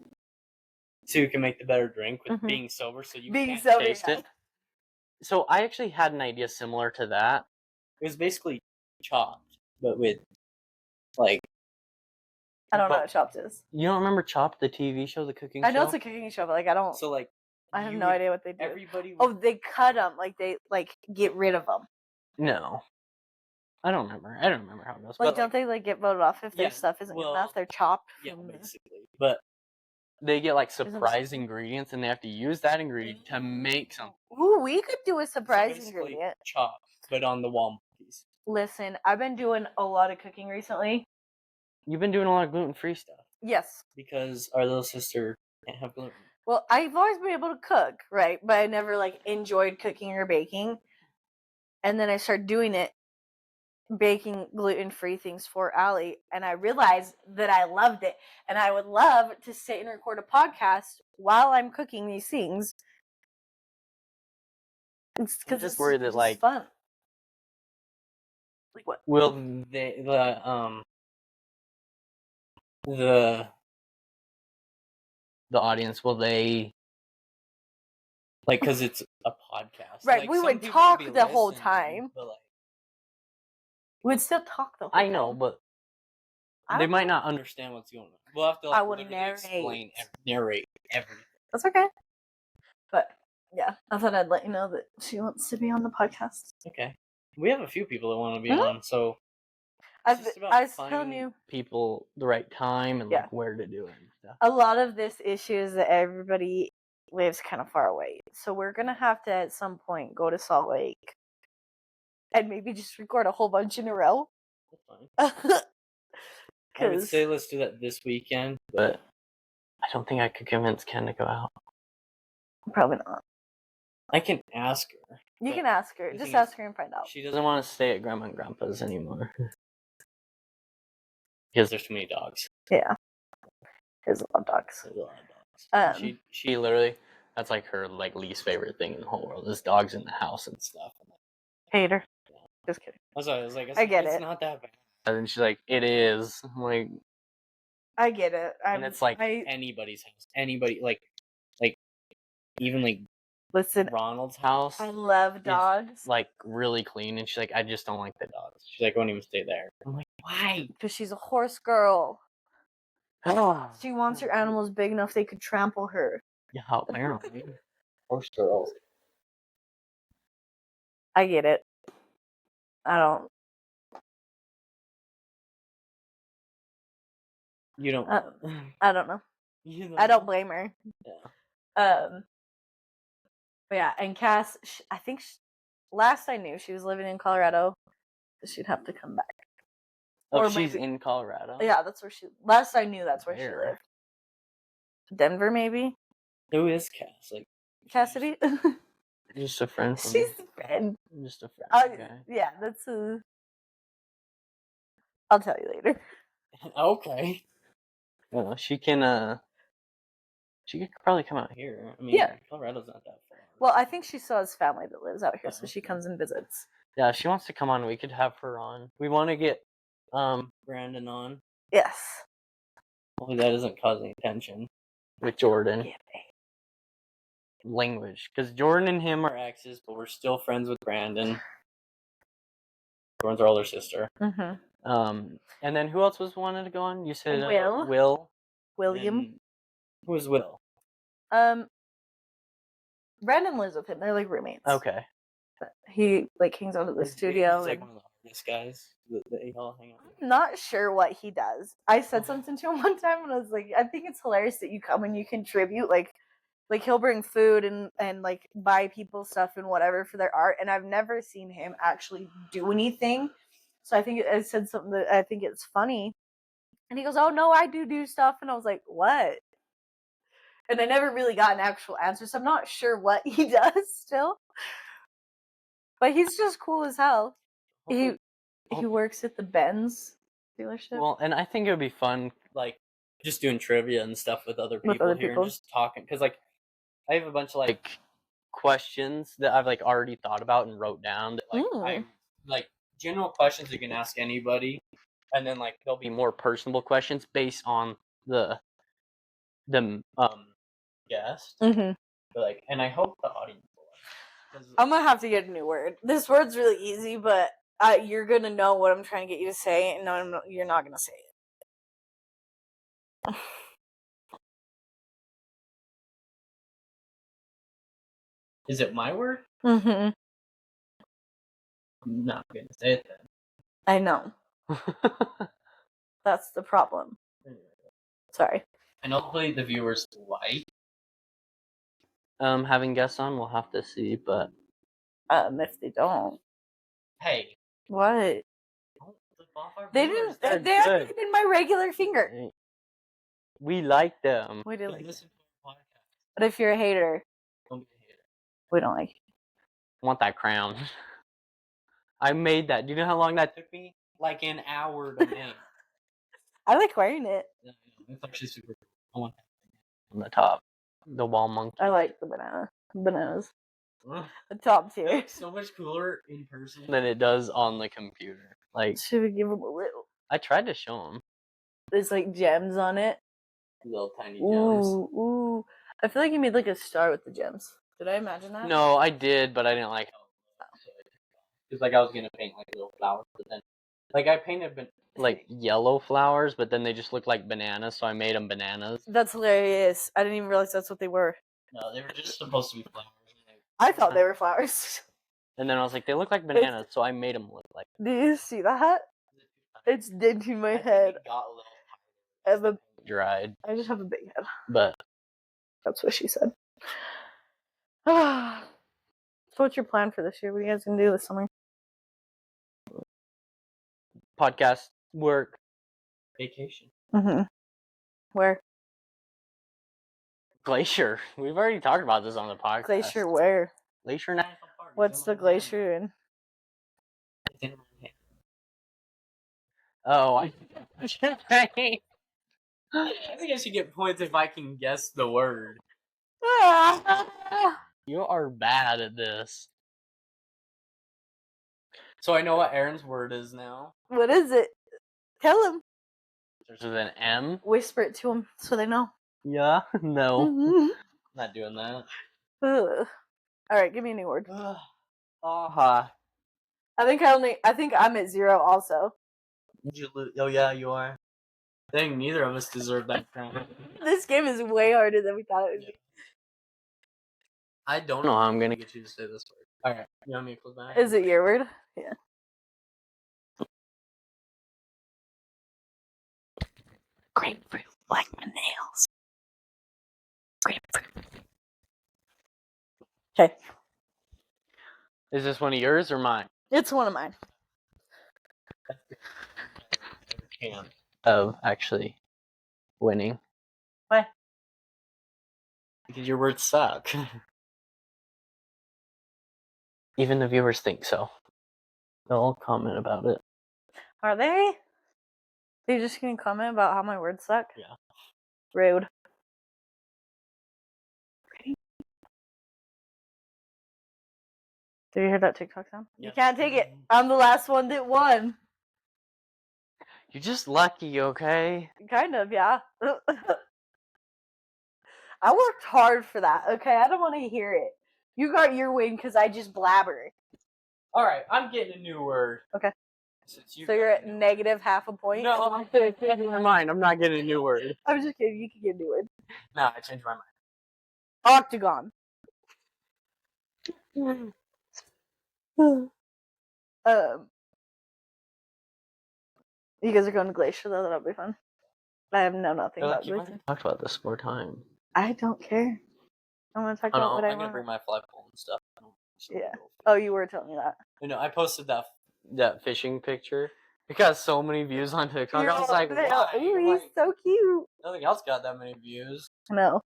So you can make the better drink with being sober, so you can't taste it. So I actually had an idea similar to that. It was basically Chopped, but with, like... I don't know what Chopped is. You don't remember Chopped, the TV show, the cooking show? I know it's a cooking show, but, like, I don't... So, like... I have no idea what they do. They cut them. Like, they, like, get rid of them. No. I don't remember how it goes. Like, don't they, like, get voted off if their stuff isn't good enough? They're chopped. Yeah, basically. But they get, like, surprise ingredients, and they have to use that ingredient to make something. Ooh, we could do a surprise ingredient. Chopped, but on the Walmart piece. Listen, I've been doing a lot of cooking recently. You've been doing a lot of gluten-free stuff. Yes. Because our little sister can't have gluten. Well, I've always been able to cook, right? But I never, like, enjoyed cooking or baking. And then I started doing it, baking gluten-free things for Allie, and I realized that I loved it. And I would love to sit and record a podcast while I'm cooking these things. It's because it's worried that, like, fun. Like what? Will the audience, will they, like, because it's a podcast, right? Like, we would talk the whole time, but, like, we'd still talk the whole time. I know, but they might not understand what's going on. We'll have to, like, narrate everything. That's okay. But yeah, I thought I'd let you know that she wants to be on the podcast. Okay, we have a few people that want to be on, so I was telling you, people the right time and like where to do it and stuff. A lot of this issue is that everybody lives kind of far away, so we're gonna have to at some point go to Salt Lake and maybe just record a whole bunch in a row. That's fine. I would say let's do that this weekend, but I don't think I could convince Ken to go out. Probably not. I can ask her. You can ask her. Just ask her and find out. She doesn't want to stay at Grandma and Grandpa's anymore. Because there's too many dogs. Yeah. There's a lot of dogs. She literally, that's like her like least favorite thing in the whole world is dogs in the house and stuff. Hater. Yeah. Just kidding. That's why I was like, I get it's it. not that bad. And then she's like, it is. I'm like, I get it. And it's like anybody's house. Anybody, like even like Listen, Ronald's house I love dogs. like really clean, and she's like, I just don't like the dogs. She's like, I won't even stay there. I'm like, why? Because she's a horse girl. Yeah, She wants her animals big enough they could trample her. apparently. Horse girls. I get it. I don't. You don't. I don't know. I don't blame her. Yeah. But yeah, and Cass, I think last I knew she was living in Colorado. So she'd have to come back. Oh, Or she's maybe- in Colorado. Yeah, that's where she. Last I knew, that's where she Where? lived. Denver, maybe. Who is Cass? Like Cassidy. just a friend. From She's a friend. just a friend. Okay. Yeah, that's I'll tell you later. Okay. Well, she can. She could probably come out here. I mean, Yeah. Colorado's not that far. Well, I think she still has family that lives out here, so she Okay. comes and visits. Yeah, if she wants to come on, we could have her on. We want to get Brandon on. Yes. Hopefully that doesn't cause any tension with Jordan. Yeah. Language, because Jordan and him are exes, but we're still friends with Brandon. Jordan's our older sister. Mm-hmm. And then who else was wanted to go on? You said Will. William. And who was Will? Brandon lives with him. They're like roommates. Okay. But he like hangs out at the studio. He's like one of the hardest guys that you all hang out with. I'm not sure what he does. I said something to him one time and I was like, I think it's hilarious that you come and you contribute. Like he'll bring food and like buy people stuff and whatever for their art. And I've never seen him actually do anything. So I said something that I think it's funny. And he goes, oh no, I do stuff. And I was like, what? And I never really got an actual answer. So I'm not sure what he does still. But he's just cool as hell. He works at the Benz dealership. Well, and I think it would be fun, like, just doing trivia and stuff with other people here and just talking. Because, like, I have a bunch of, like, questions that I've, like, already thought about and wrote down. That, like, general questions you can ask anybody. And then, like, there'll be more personable questions based on the guest. Mm-hmm. But, like, and I hope the audience will like it. I'm gonna have to get a new word. This word's really easy, but you're gonna know what I'm trying to get you to say, and no, you're not gonna say it. Is it my word? Mm-hmm. I'm not gonna say it then. I know. That's the problem. Sorry. And hopefully the viewers like having guests on. We'll have to see, but If they don't, hey, what? don't flip off our They viewers. didn't. They haven't even my regular finger. We like them. We do like them. Listen to our podcast. But if you're a hater, Don't be a hater. we don't like you. I want that crown. I made that. Do you know how long that took me? Like an hour to make. I like wearing it. Yeah, it's actually super cool. I want that on the top. The wall monkey. I like the bananas. The top It tier. looks so much cooler in person than it does on the computer. Like, Should we give them a little? I tried to show them. There's like gems on it. Little tiny gems. Ooh. I feel like you made like a star with the gems. Did I imagine that? No, I did, but I didn't like how because like I was gonna paint like little flowers, but then like I painted like yellow flowers, but then they just looked like bananas, so I made them bananas. That's hilarious. I didn't even realize that's what they were. No, they were just supposed to be flowers. I thought they were flowers. And then I was like, they look like bananas, so I made them look like. Do you see that? It's denting my head. Got a little I have a dried, I just have a big head. but That's what she said. So what's your plan for this year? What are you guys gonna do this summer? podcast, work, vacation, Mm-hmm. Where? Glacier. We've already talked about this on the podcast. Glacier where? Glacier National Park. What's the glacier in? Oh, I think I should get points if I can guess the word. You are bad at this. So I know what Aaron's word is now. What is it? Tell him. There's an M. Whisper it to him so they know. Yeah. No. Mm-hmm. Not doing that. Ugh. All right, give me a new word. Aha. I think I'm at 0 also. Oh yeah, you are. Dang, neither of us deserve that crown. This game is way harder than we thought it would be. I don't know how I'm gonna get you to say this word. Alright, you want me to close my eyes? Is it your word? Yeah. Grapefruit, like my nails. Grapefruit. Okay. Is this one of yours or mine? It's one of mine. Of actually winning. Why? Because your words suck. Even the viewers think so. They'll all comment about it. Are they? They're just gonna comment about how my words suck? Yeah. Rude. Did you hear that TikTok sound? Yeah. You can't take it. I'm the last one that won. You're just lucky, okay? Kind of, yeah. I worked hard for that, okay? I don't want to hear it. You got your win because I just blabber. Alright, I'm getting a new word. Okay. Since So you're at negative half a point? No, I'm changing my mind. I'm not getting a new word. I'm just kidding. You can get a new word. No, I changed my mind. Octagon. You guys are going to Glacier though. That'll be fun. I have nothing about You've Glacier. already talked about this 4 times. I don't care. I want to talk about what I I'm gonna want. bring my flagpole and stuff. Yeah. Oh, you were telling me that. I know. I posted that fishing picture. It got so many views on TikTok. I was like, why? Ooh, he's so cute. Nothing else got that many views. No.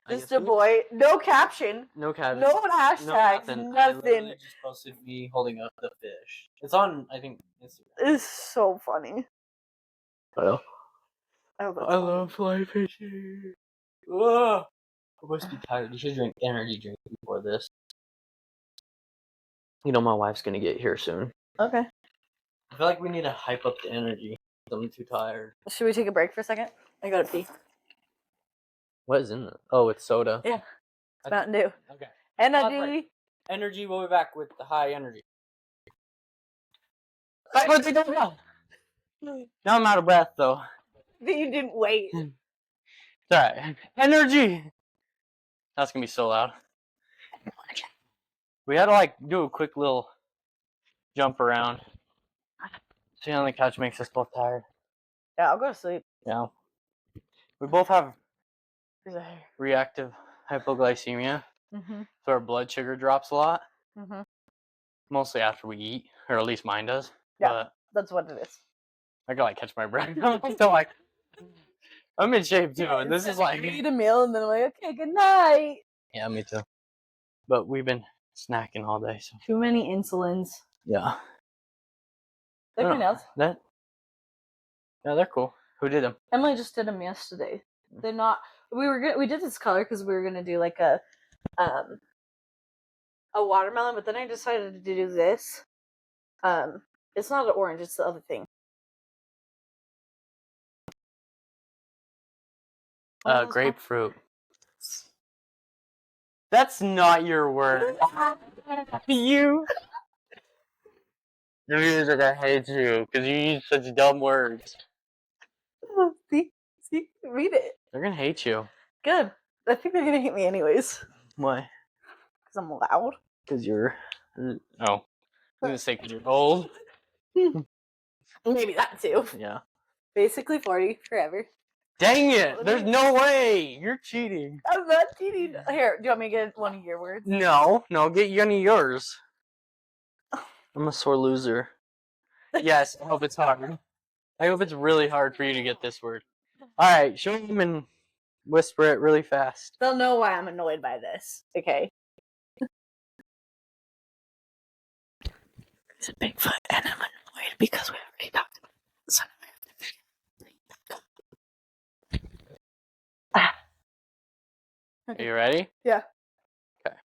I Just guess a boy. No caption. No caption. No hashtags. nothing. I Nothing. literally just posted me holding up the fish. It's on, I think, Instagram. It's so funny. Hello. I hope that's I funny. love fly fishing. Ugh. I must be tired. You should drink energy drink before this. You know my wife's gonna get here soon. Okay. I feel like we need to hype up the energy. I'm too tired. Should we take a break for a second? I gotta pee. What is in it? Oh, it's soda. Yeah. It's Mountain Dew. Okay. Energy. Energy, we'll be back with the high energy. Now I'm out of breath, though. You didn't wait. It's alright. Energy! That's gonna be so loud. We had to, like, do a quick little jump around. Sitting on the couch makes us both tired. Yeah, I'll go to sleep. Yeah. We both have There's a hair. reactive hypoglycemia, Mm-hmm. so our blood sugar drops a lot. Mm-hmm. Mostly after we eat, or at least mine does. Yeah. But That's what it is. I can, like, catch my breath. I'm still like, I'm in shape, too. And this is like... I eat a meal and then I'm like, okay, good night. Yeah, me too. But we've been snacking all day, so... Too many insulins. Yeah. They're my nails. Yeah, they're cool. Who did them? Emily just did them yesterday. They're not. We did this color because we were gonna do like a watermelon, but then I decided to do this. It's not an orange; it's the other thing. Grapefruit. That's not your word. You. Your viewers are gonna hate you because you use such dumb words. See, read it. They're gonna hate you. Good. I think they're gonna hate me anyways. Why? Because I'm loud. Because you're. Oh. I'm gonna say because you're old. Maybe that too. Yeah. Basically 40 forever. Dang it! There's no way! You're cheating. I'm not cheating. Here, do you want me to get one of your words? No, get one of yours. I'm a sore loser. Yes, I hope it's hard. I hope it's really hard for you to get this word. Alright, show them and whisper it really fast. They'll know why I'm annoyed by this. Okay. It's a Bigfoot, and I'm annoyed because we already talked about it. So Are you ready? Yeah. Okay.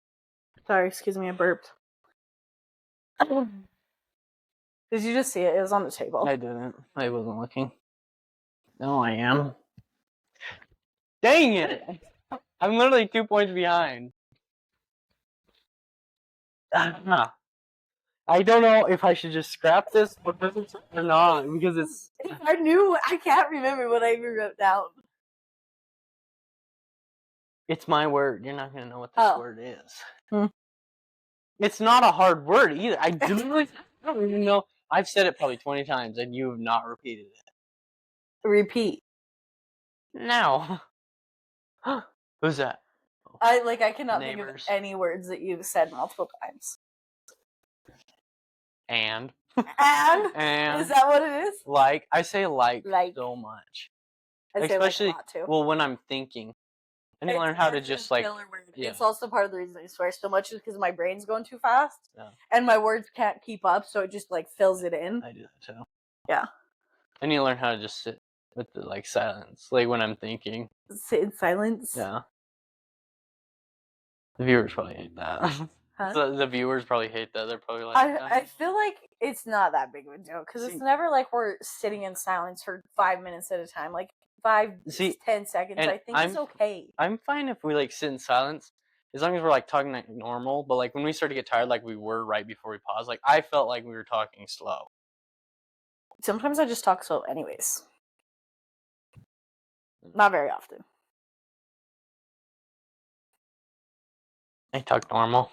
Sorry, excuse me, I burped. Did you just see it? It was on the table. I didn't. I wasn't looking. No, I am. Dang it! I'm literally 2 points behind. I don't know if I should just scrap this or not because it's. If I knew, I can't remember what I even wrote down. It's my word. You're not gonna know what this word is. Hmm. It's not a hard word either. I don't even know. I've said it probably 20 times and you have not repeated it. Repeat. No. Who's that? I cannot Neighbors. think of any words that you've said multiple times. And. And is that what it is? Like I say like so much. I say Especially like a lot too. well when I'm thinking. I need to learn how to just like. Yeah. It's also part of the reason I swear so much is because my brain's going too fast, Yeah. and my words can't keep up, so it just like fills it in. I do that too. Yeah. I need to learn how to just sit with the like silence, like when I'm thinking. Sit in silence. Yeah. The viewers probably hate that. Huh? The viewers probably hate that. They're probably like. I feel like it's not that big of a deal because it's never like we're sitting in silence for 5 minutes at a time, like 10 seconds. I think it's okay. I'm fine if we like sit in silence, as long as we're like talking like normal. But like when we start to get tired, like we were right before we paused, like I felt like we were talking slow. Sometimes I just talk slow, anyways. Not very often. I talk normal.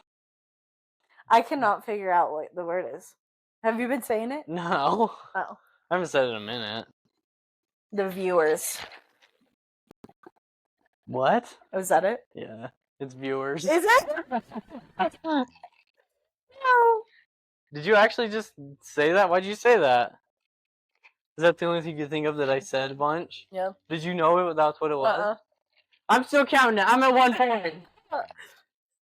I cannot figure out what the word is. Have you been saying it? No. Oh. I haven't said it in a minute. The viewers. What? Oh, is that it? Yeah. It's viewers. Is it? No. Did you actually just say that? Why'd you say that? Is that the only thing you could think of that I said a bunch? Yeah. Did you know that's what it was? Uh-uh. I'm still counting it. I'm at 1 point.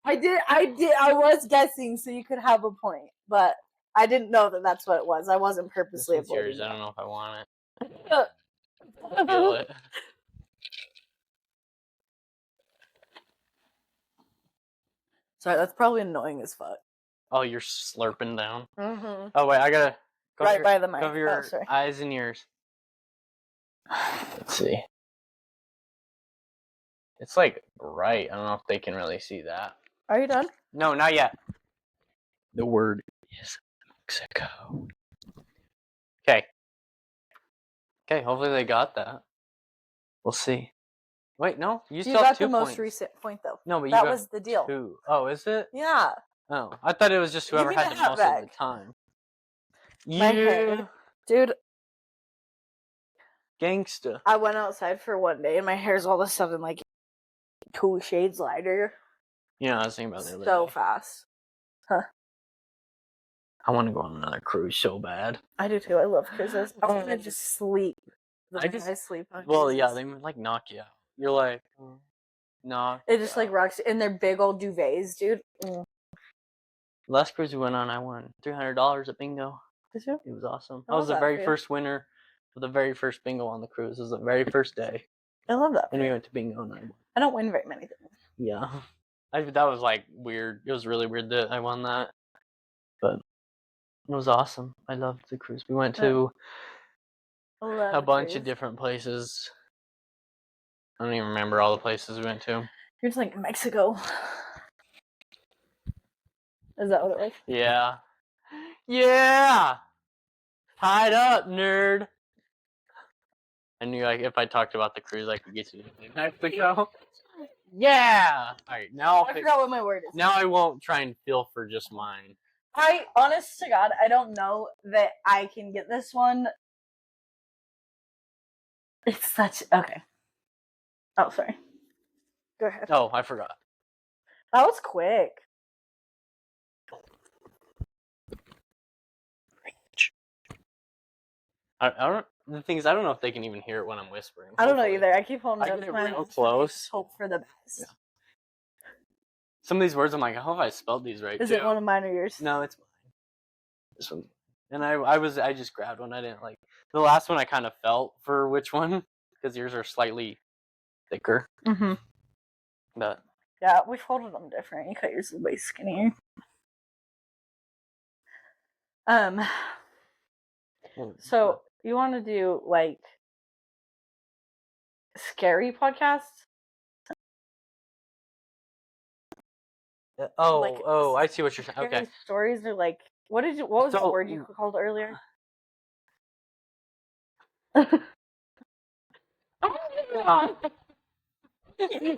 I was guessing so you could have a point, but I didn't know that that's what it was. I wasn't purposely This is yours. avoiding I don't know if I want it. it. Feel it. Sorry, that's probably annoying as fuck. Oh, you're slurping down. Mm-hmm. Oh wait, I gotta right by the mic. cover your eyes and ears. Let's see. It's like right. I don't know if they can really see that. Are you done? No, not yet. The word is Mexico. Okay. Okay, hopefully they got that. We'll see. Wait, no, you still got have 2 the most points. recent point though. No, but you that got was the deal. 2. Oh, is it? Yeah. Oh, I thought it was just whoever Give me had the the hat most back. of the time. My hair. Dude, Gangsta. I went outside for one day and my hair's all of a sudden like 2 shades lighter. Yeah, I was thinking about it. So fast. Huh. I want to go on another cruise so bad. I do too. I love cruises. I want to just sleep. I sleep on Well, cruises. yeah, they like knock you out. You're like, knock. It just like rocks in their big old duvets, dude. Last cruise we went on, I won $300 at bingo. Did you? It was awesome. I I was love the that very for you. first winner of the very first bingo on the cruise. It was the very first day. I love that. And we went to bingo and I won. I don't win very many things. Yeah. That was like weird. It was really weird that I won that. But it was awesome. I loved the cruise. We went to a bunch of different places. I don't even remember all the places we went to. You're just like Mexico. Is that what it was? Yeah. Yeah! Tied up, nerd! I knew like if I talked about the cruise, I could get you to Mexico. Yeah! Alright, now I forgot what my word is. Now I won't try and feel for just mine. Honest to God, I don't know that I can get this one. It's such... Okay. Oh, sorry. Go ahead. Oh, I forgot. That was quick. I don't... The thing is, I don't know if they can even hear it when I'm whispering. I don't know either. I keep holding it up get to my real mouth. close. Hope for the best. Yeah. Some of these words, I'm like, I hope I spelled these right. Is it one of mine or yours? No, it's mine. This one. And I just grabbed one. I didn't like the last one. I kind of felt for which one because yours are slightly thicker. Mm-hmm. But yeah, we folded them different. You cut yours way skinnier. So you want to do like scary podcasts? Like, I see what you're saying. Okay. scary stories are like, what was the So- word you called earlier?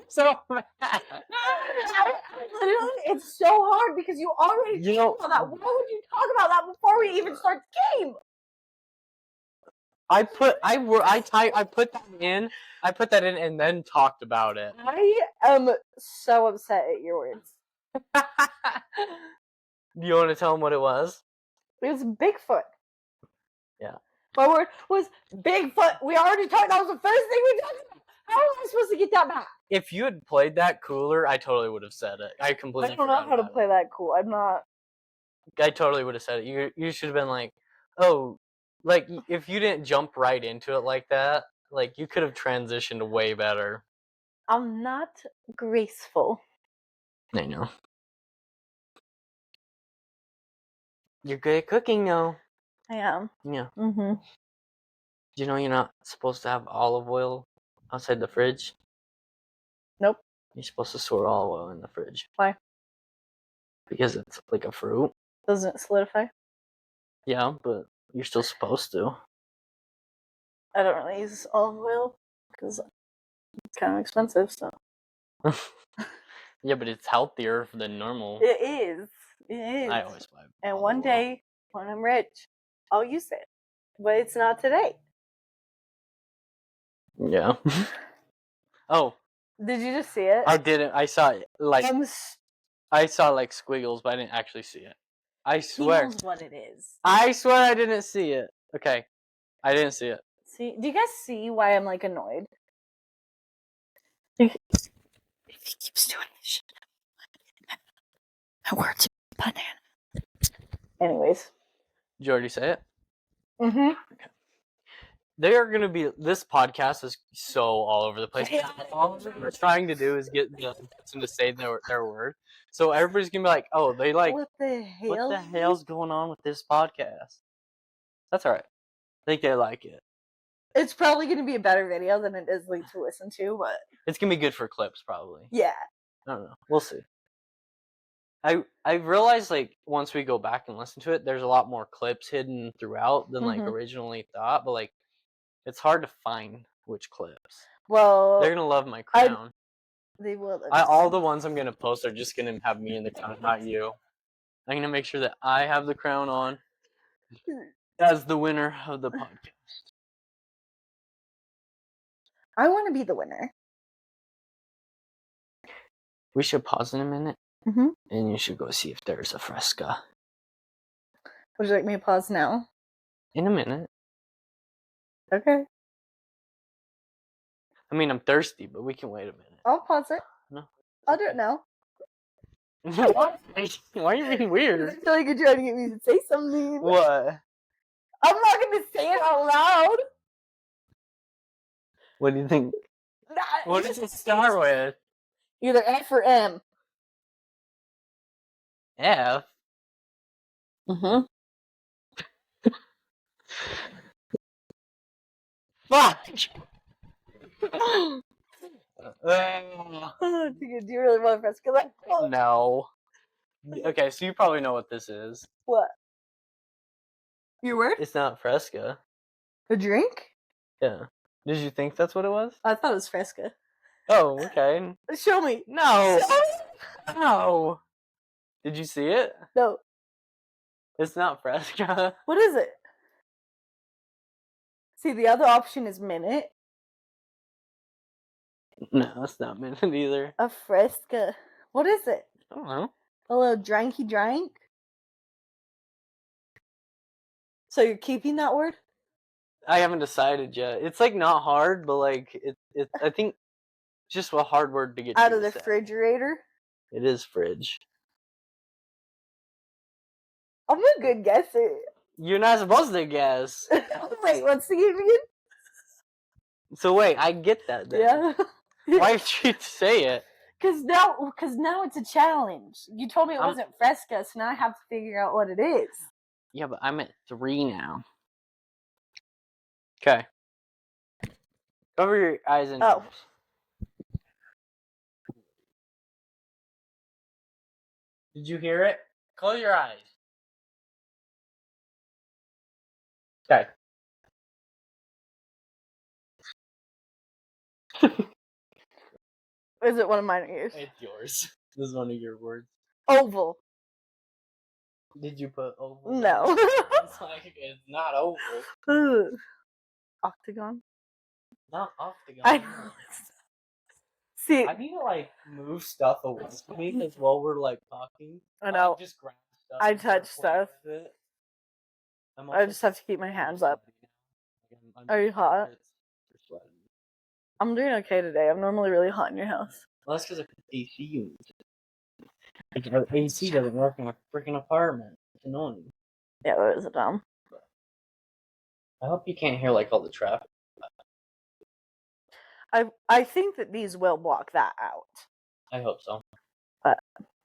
So mad. Literally, it's so hard because you already You talked know- about that. Why would you talk about that before we even start the game? I put that in and then talked about it. I am so upset at your words. Do you want to tell them what it was? It was Bigfoot. Yeah. My word was Bigfoot. We already talked. That was the first thing we talked about. How am I supposed to get that back? If you had played that cooler, I totally would have said it. I completely I don't know forgot how to about play that cool. I'm not. it. I totally would have said it. You should have been like, oh, like if you didn't jump right into it like that, like you could have transitioned way better. I'm not graceful. I know. You're good at cooking, though. I am. Yeah. Mm-hmm. Do you know you're not supposed to have olive oil outside the fridge? Nope. You're supposed to store olive oil in the fridge. Why? Because it's like a fruit. Doesn't it solidify? Yeah, but you're still supposed to. I don't really use olive oil because it's kind of expensive. So Yeah, but it's healthier than normal. it is. It is. I always buy. And olive one oil. day when I'm rich, I'll use it. But it's not today. Yeah. Oh, Did you just see it? I didn't. I saw it. Like I'm I saw like squiggles, but I didn't actually see it. I He swear. knows what it is. I swear I didn't see it. Okay, I didn't see it. See, do you guys see why I'm like annoyed? If he keeps doing this shit, my words are banana. Anyways. Did you already say it? Mm-hmm. They are gonna be. This podcast is so all over the place. Yeah. All we're trying to do is get them to say their word. So everybody's gonna be like, "Oh, they like What the hell? what the hell's going on with this podcast?" That's all right. I think they like it. It's probably going to be a better video than it is like to listen to, but It's gonna be good for clips, probably. yeah. I don't know. We'll see. I realized like once we go back and listen to it, there's a lot more clips hidden throughout than like Mhm. originally thought. But like, it's hard to find which clips. Well, They're gonna love my crown. they will. All the ones I'm gonna post are just gonna have me in the crown, not you. I'm gonna make sure that I have the crown on as the winner of the podcast. I want to be the winner. We should pause in a minute, Mhm. and you should go see if there's a fresca. Would you like me to pause now? In a minute. Okay. I mean, I'm thirsty, but we can wait a minute. I'll pause it. No. I'll do it now. Why are you being I weird? feel like you're trying to get me to say something. What? I'm not going to say it out loud. What do you think? What does it start with? Either F or M. F? Mm-hmm. Fuck! Do you really want to press? No. Okay, so you probably know what this is. What? Your word? It's not Fresca. A drink? Yeah. Did you think that's what it was? I thought it was Fresca. Oh, okay. Show me. No. Show me. No. Did you see it? No. It's not Fresca. What is it? See, the other option is minute. No, it's not minute either. A Fresca. What is it? I don't know. A little dranky drank? So you're keeping that word? I haven't decided yet. It's like not hard, but like it I think just a hard word to get Out you of to the say. refrigerator? It is fridge. I'm a good guesser. You're not supposed to guess. Wait, what's the game again? So wait, I get that then. Yeah. Why did you say it? Because now it's a challenge. You told me it wasn't Fresca, so now I have to figure out what it is. Yeah, but I'm at 3 now. Okay. Cover your eyes and Oh. ears. Did you hear it? Close your eyes. Okay. Is it one of mine or yours? It's yours. This is one of your words. Oval. Did you put oval? No. It's like, it's not oval. Ugh. Octagon. Not octagon. I know. See, I need to like move stuff away from me because while we're like talking, I know. like, just grab stuff. I and start touch playing stuff. with it. I just have to keep my hands up. Are you hot? I'm doing okay today. I'm normally really hot in your house. Well, that's because of AC units. Like, AC doesn't work in my freaking apartment. It's annoying. Yeah, that is a dumb. I hope you can't hear like all the traffic. I think that these will block that out. I hope so. But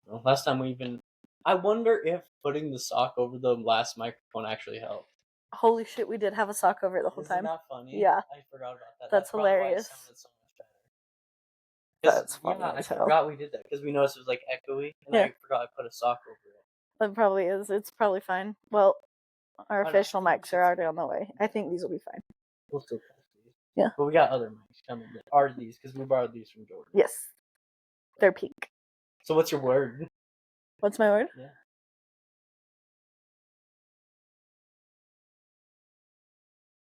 well, last time we even, I wonder if putting the sock over the last microphone actually helped. Holy shit, we did have a sock over it the whole time. Isn't that funny? Yeah. I forgot about that. That's probably why it hilarious. sounded so much better. That's funny. Yeah, I as hell. forgot we did that because we noticed it was like echoey, and Yeah. I forgot I put a sock over it. It probably is. It's probably fine. Well, our I official think we mics should- are already on the way. I think these will be fine. We'll still test these. Yeah. But we got other mics coming. That are these because we borrowed these from Jordan. Yes. They're pink. So what's your word? What's my word? Yeah.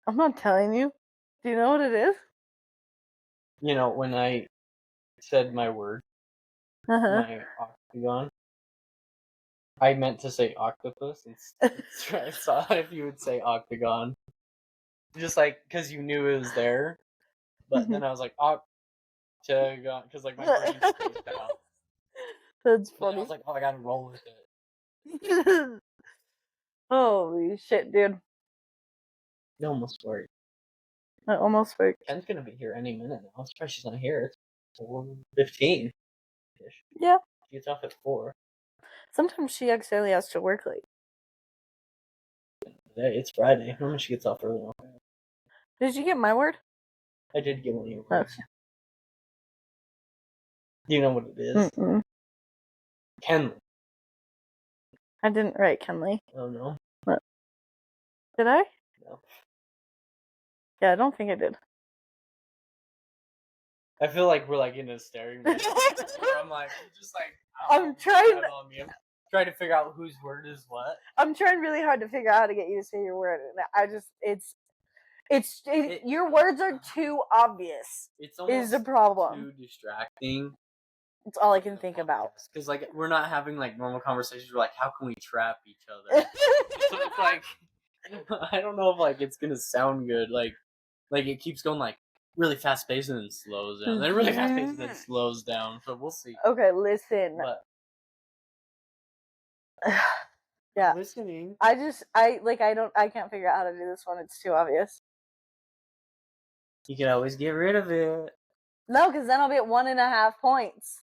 I'm not telling you. Do you know what it is? You know, when I said my word, Uh-huh. my octagon, I meant to say octopus. I saw if you would say octagon. Just like, because you knew it was there. But then I was like, octagon, because like my brain spaced out. That's But then I funny. was like, oh, I gotta roll with it. Holy shit, dude. It almost worked. That almost worked. Ken's gonna be here any minute now. I'm surprised she's not here. It's 4:15 ish. Yeah. She gets off at 4. Sometimes she accidentally has to work late. Today it's Friday. Normally she gets off early. Did you get my word? I did get one of your Okay. words. Do you know what it is? Mm-mm. Kenley. I didn't write Kenley. Oh no. Did I? No. Yeah, I don't think I did. I feel like we're like in a staring match. I'm like, just like I'm trying. I'm trying to figure out whose word is what. I'm trying really hard to figure out how to get you to say your word. And your words are too obvious. It's almost Is the problem. too distracting. It's all I can think about. Because like we're not having like normal conversations. We're like, how can we trap each other? So it's like, I don't know if like it's gonna sound good. Like it keeps going like really fast paced and then slows down. Then really fast paced and then slows down. So we'll see. Okay, listen. But Yeah. listening. I can't figure out how to do this one. It's too obvious. You can always get rid of it. No, because then I'll be at 1.5 points.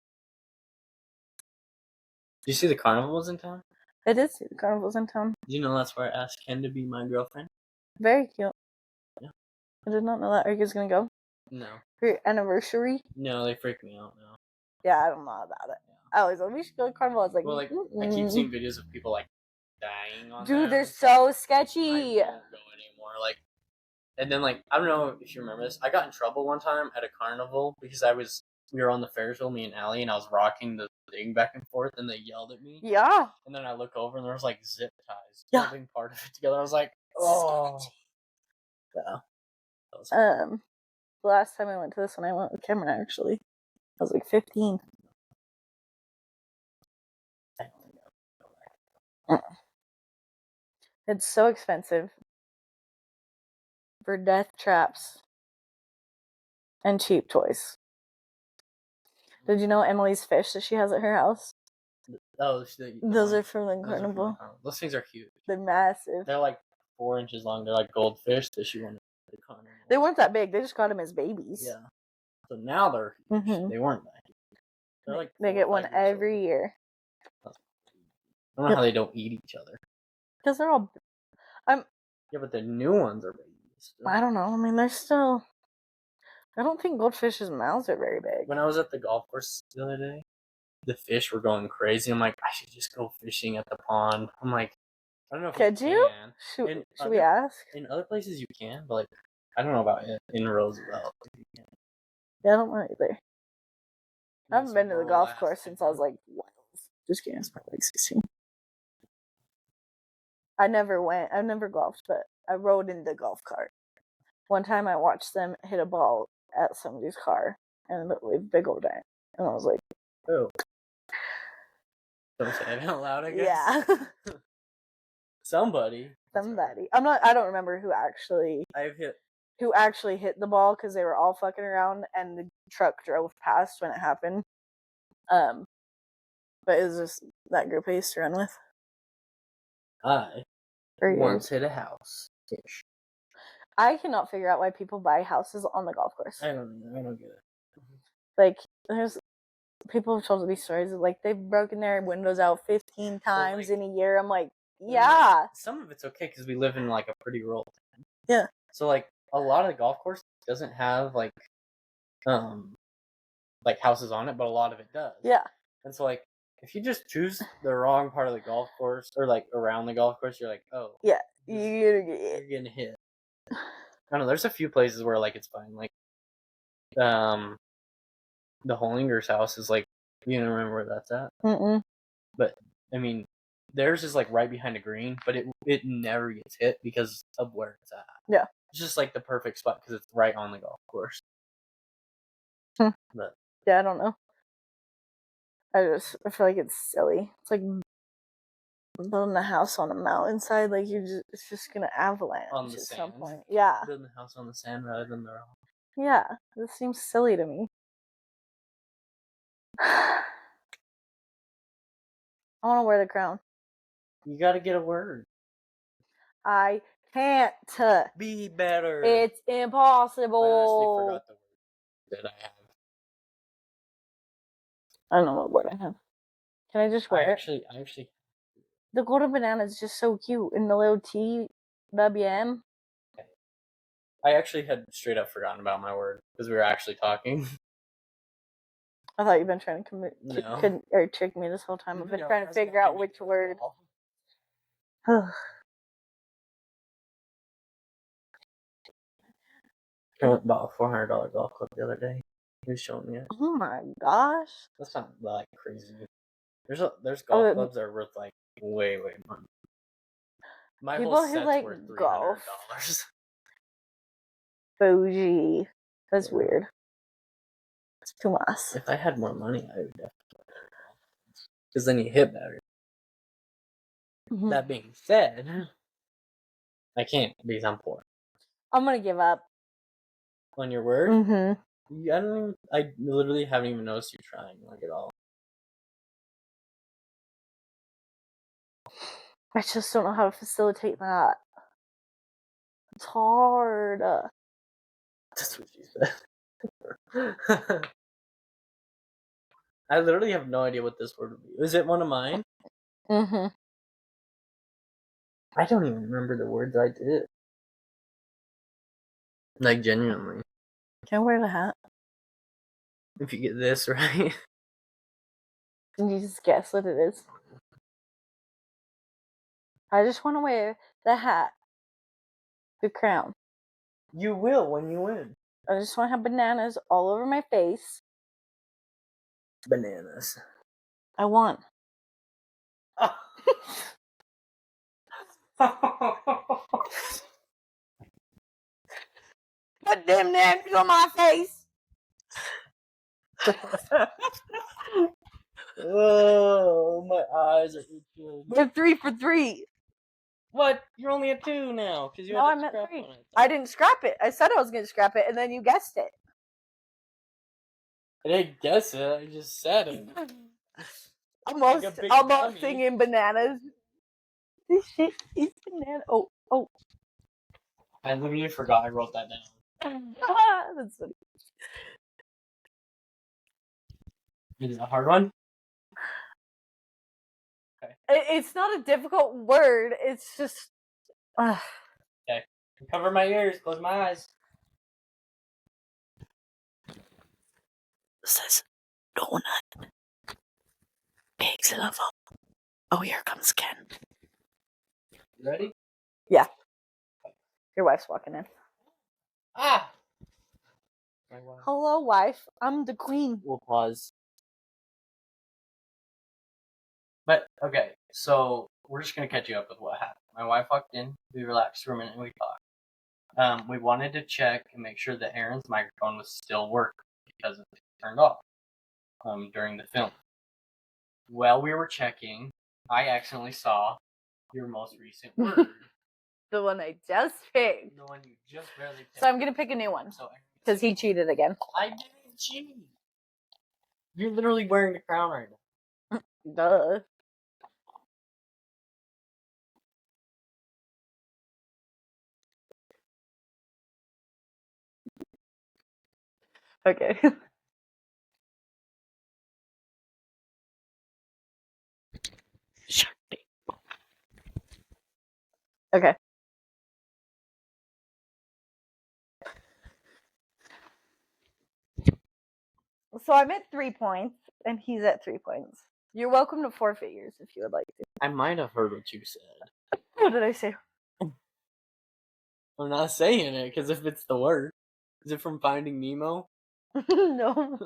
Did you see the carnival was in town? I did see the carnival's in town. Did you know that's where I asked Ken to be my girlfriend? Very cute. Yeah. I did not know that. Are you guys gonna go No. for your anniversary? No, they freak me out now. Yeah, I don't know about it. I always like, we should go to carnival. I was like, Well, like I keep seeing videos of people like dying on dude, them. they're so I sketchy. don't go anymore. Like, and then like I don't know if you remember this. I got in trouble one time at a carnival because we were on the Ferris wheel, me and Allie, and I was rocking the thing back and forth, and they yelled at me. Yeah. And then I look over, and there was like zip ties Yeah. holding part of it together. I was like, oh. Yeah. That was The last time I went to this one, I went with Cameron. Actually, I was like 15. It's so expensive for death traps and cheap toys. Did you know Emily's fish that she has at her house? Oh, Those are from the carnival. Those things are huge. They're massive. They're like 4 inches long. They're like goldfish that she wanted at the carnival. They weren't that big. They just got them as babies. Yeah. So now they're huge. Mhm. They weren't that huge. They're like They 4 get or one 5 years every old. year. I don't know how they don't eat each other. Because they're all. Yeah, but the new ones are babies. I don't know. I mean, they're still. I don't think goldfish's mouths are very big. When I was at the golf course the other day, the fish were going crazy. I'm like, I should just go fishing at the pond. I'm like, I don't know if Could you you? can. Should we ask? In other places you can, but like, I don't know about it in Roosevelt. Yeah, I don't know either. I haven't been to the Rural golf ass course since I was like 12. Just kidding, it's probably like 16. I never went. I never golfed, but I rode in the golf cart. One time I watched them hit a ball at somebody's car and a big old dent. And I was like, Oh. Don't say it out loud, I guess. yeah. Somebody. Somebody. I don't remember who actually hit the ball because they were all fucking around and the truck drove past when it happened. But it was just that group I used to run with. I For years. once hit a house. I cannot figure out why people buy houses on the golf course. I don't get it. Like, there's people have told me stories of like they've broken their windows out 15 times in a year. I'm like, yeah. Like, some of it's okay because we live in like a pretty rural town. Yeah. So like a lot of the golf course doesn't have like houses on it, but a lot of it does. Yeah. And so like if you just choose the wrong part of the golf course or like around the golf course, you're like, oh yeah, you're getting hit. I don't know. There's a few places where like it's fine. Like the Hollinger's house is like, you don't remember where that's at? Mm-mm. But I mean, theirs is like right behind a green, but it never gets hit because of where it's at. Yeah. It's just like the perfect spot because it's right on the golf course. But yeah, I don't know. I feel like it's silly. It's like building a house on a mountainside. Like it's just gonna avalanche on the at sand. some point. Yeah. Building a house on the sand rather than the rock. Yeah. This seems silly to me. I want to wear the crown. You gotta get a word. I can't. Be better. It's impossible. I honestly forgot the word that I have. I don't know what word I have. Can I just wear it? I actually. The golden banana is just so cute in the little TWM. I actually had straight up forgotten about my word because we were actually talking. I thought you've been trying to trick me this whole time. I've been trying to figure out which word. I bought a $400 golf club the other day. He was showing me it. Oh my gosh. That's not like crazy. There's golf clubs that are worth like way more. My people whole who set's like worth $300. golf. Bougie. That's weird. It's too much. If I had more money, I would definitely. Because then you hit better. Mm-hmm. That being said, I can't because I'm poor. I'm gonna give up. On your word? Mm-hmm. I literally haven't even noticed you trying like at all. I just don't know how to facilitate that. It's hard. That's what you said. I literally have no idea what this word would be. Is it one of mine? Mm-hmm. I don't even remember the words I did. Like, genuinely. Can I wear the hat? If you get this right. Can you just guess what it is? I just want to wear the hat. The crown. You will when you win. I just want to have bananas all over my face. Bananas. I want. Put them bananas on my face. Oh, my eyes are itching. We're 3 for 3. What? You're only at 2 now because you. No, I'm at 3. I didn't scrap it. I said I was going to scrap it, and then you guessed it. I didn't guess it. I just said it. Almost singing bananas. This shit is banana. Oh. I literally forgot I wrote that down. That's funny. Is it a hard one? Okay. It's not a difficult word. It's just. Okay. Cover my ears. Close my eyes. It says donut. Pigs love them. Oh, here comes Ken. Ready? Your wife's walking in. Ah! My wife. Hello, wife. I'm the queen. We'll pause. But, okay, so we're just going to catch you up with what happened. My wife walked in, we relaxed for a minute, and we talked. We wanted to check and make sure that Aaron's microphone was still working because it turned off during the film. While we were checking, I accidentally saw your most recent word. The one I just picked. The one you just barely picked. So I'm going to pick a new one. Because he cheated again. I didn't cheat. You're literally wearing the crown right now. Duh. Okay. Okay. So I'm at 3 points, and he's at 3 points. You're welcome to forfeit yours if you would like to. I might have heard what you said. What did I say? I'm not saying it, because if it's the word. Is it from Finding Nemo? No.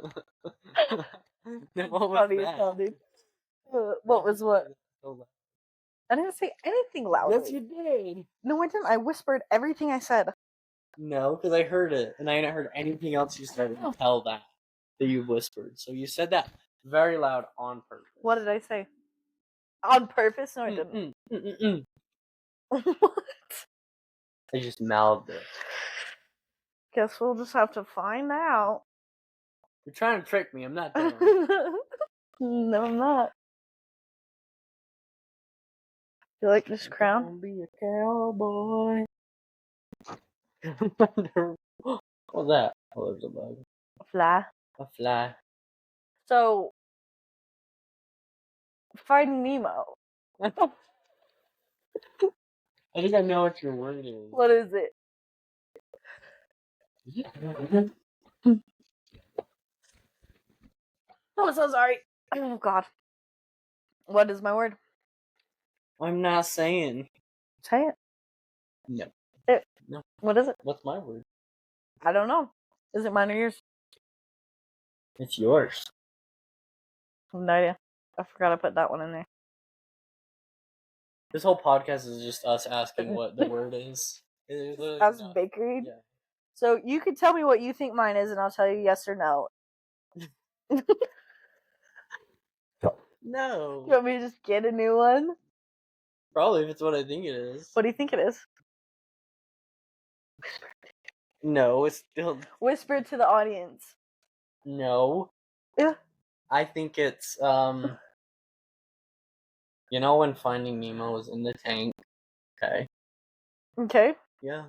Then what was Funny as that? hell, dude. What was what? I didn't say anything loud. Yes, you did. No, I didn't. I whispered everything I said. No, because I heard it, and I hadn't heard anything else you said until that you whispered. So you said that very loud on purpose. What did I say? On purpose? No, I didn't. What? I just mouthed it. Guess we'll just have to find out. You're trying to trick me. I'm not doing No, I'm not. You like this crown? Gonna be a cowboy. What's that? Oh, there's a bug. A fly. A fly. So, Finding Nemo. I think I know what your word is. What is it? Oh, I'm so sorry. Oh, God. What is my word? I'm not saying. Say it. No. No. What is it? What's my word? I don't know. Is it mine or yours? It's yours. I have no idea. I forgot I put that one in there. This whole podcast is just us asking what the word is. That's bakery. Yeah. So you could tell me what you think mine is, and I'll tell you yes or no. No. You want me to just get a new one? Probably if it's what I think it is. What do you think it is? No, it's still Whisper it to the audience. no. Yeah. I think it's you know when Finding Nemo was in the tank? Okay. Okay. Yeah.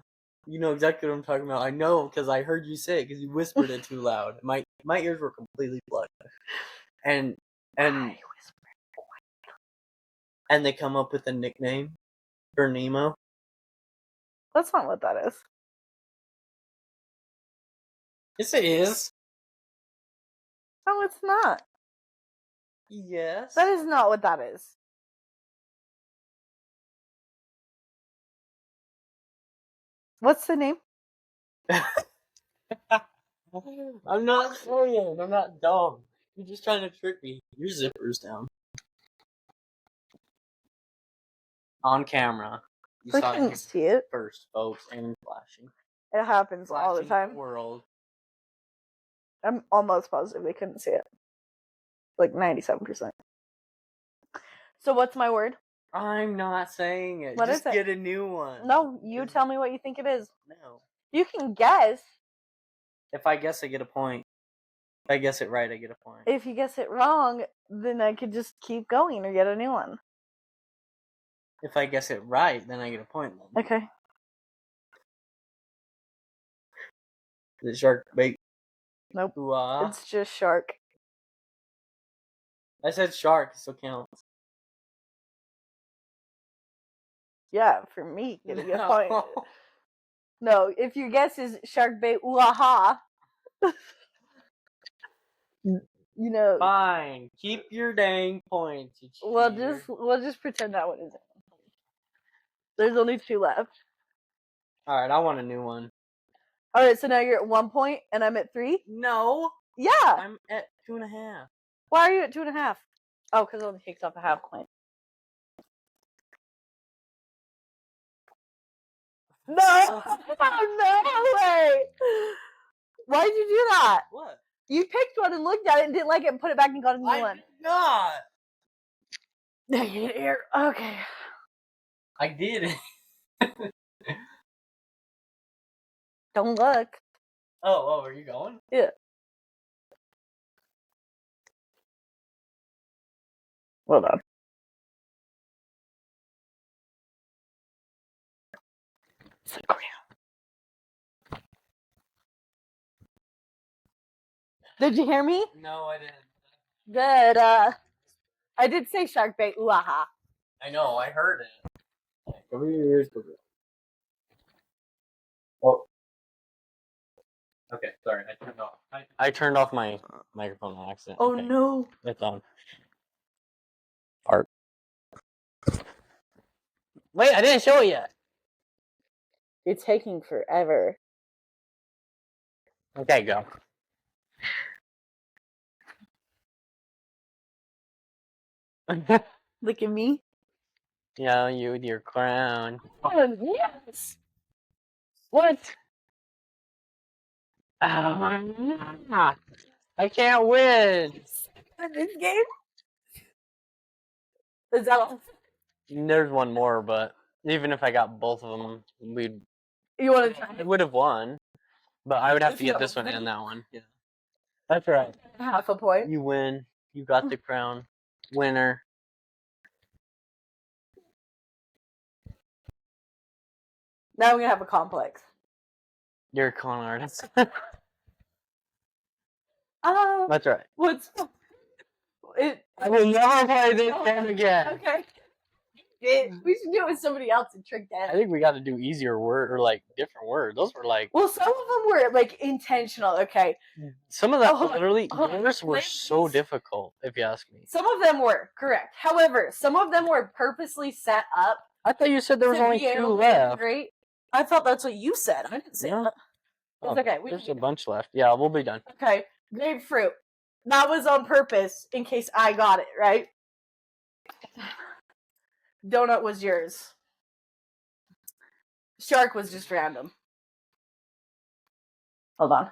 You know exactly what I'm talking about. I know because I heard you say it because you whispered it too loud. My ears were completely plugged. And they come up with a nickname for Nemo. That's not what that is. Yes, it is. No, it's not. Yes. That is not what that is. What's the name? I'm not saying. I'm not dumb. You're just trying to trick me. Your zipper's down. On camera. You I saw couldn't it see it. first, folks, and flashing. It happens all the Flashing time. world. I'm almost positive they couldn't see it. Like 97%. So what's my word? I'm not saying it. What just is it? get a new one. No, you tell me what you think it is. No. You can guess. If I guess, I get a point. If I guess it right, I get a point. If you guess it wrong, then I could just keep going or get a new one. If I guess it right, then I get a point. Then. Okay. Is it shark bait? Nope. Ooh-ah. It's just shark. I said shark, so counts. Yeah, for me, getting a point. No, if your guess is shark bait, ooh-ah-ha, You know. Fine. Keep your dang points. You We'll cheater. just pretend that one isn't. There's only 2 left. All right, I want a new one. All right, so now you're at 1 point, and I'm at 3. No, Yeah. I'm at 2.5. Why are you at 2.5? Oh, because it only takes off a half point. No! Oh, no way! Why did you do that? What? You picked one and looked at it and didn't like it and put it back and got a new one. did not. Okay. I did. Don't look. Oh, are you going? Yeah. Well done. Did you hear me? No, I didn't. Good. I did say shark bait. Ooh, aha. I know, I heard it. Cover your ears. Oh. Okay, sorry, I turned off. I turned off my microphone on accident. Oh Okay, no. it's on. Art. Wait, I didn't show it yet. It's taking forever. Okay, go. Look at me. Yeah, you with your crown. Oh, yes. What? I can't win. In this game? Is that all? There's one more, but even if I got both of them, You want to try I it? would have won. But I would have If to you get this have one a and that one. Yeah, that's right. Half a point. You win. You got the crown. Winner. Now I'm going to have a complex. You're a con artist. That's right. What's it? I will never play this game again. Okay. We should do it with somebody else and trick I that. think we got to do easier word or like different words. Those were like Well, some of them were like intentional. Okay. some of that hold on, literally hold on. yours were Wait, so please. difficult. If you ask me, Some of them were correct. However, some of them were purposely set up. I thought you said there was to only be 2 able to left. integrate. I thought that's what you said. I didn't say No. that. It's okay. There's a bunch left. Yeah, we'll be done. Okay. Grapefruit. That was on purpose in case I got it, right? Donut was yours. Shark was just random. Hold on.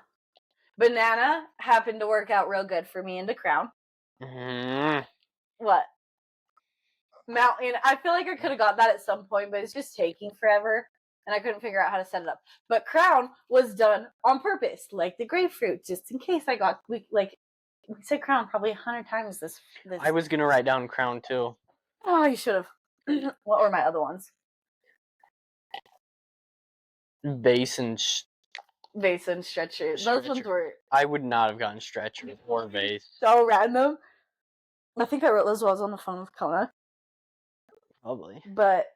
Banana happened to work out real good for me into crown. Mm-hmm. What? Mountain. I feel like I could have got that at some point, but it's just taking forever. And I couldn't figure out how to set it up. But crown was done on purpose, like the grapefruit, just in case I got we said crown probably 100 times this. I was gonna write down crown too. Oh, you should have. What were my other ones? Base and Vase and stretcher. Those ones were I would not have gotten stretcher or vase. so random. I think I wrote those while I was on the phone with Kona. Probably. But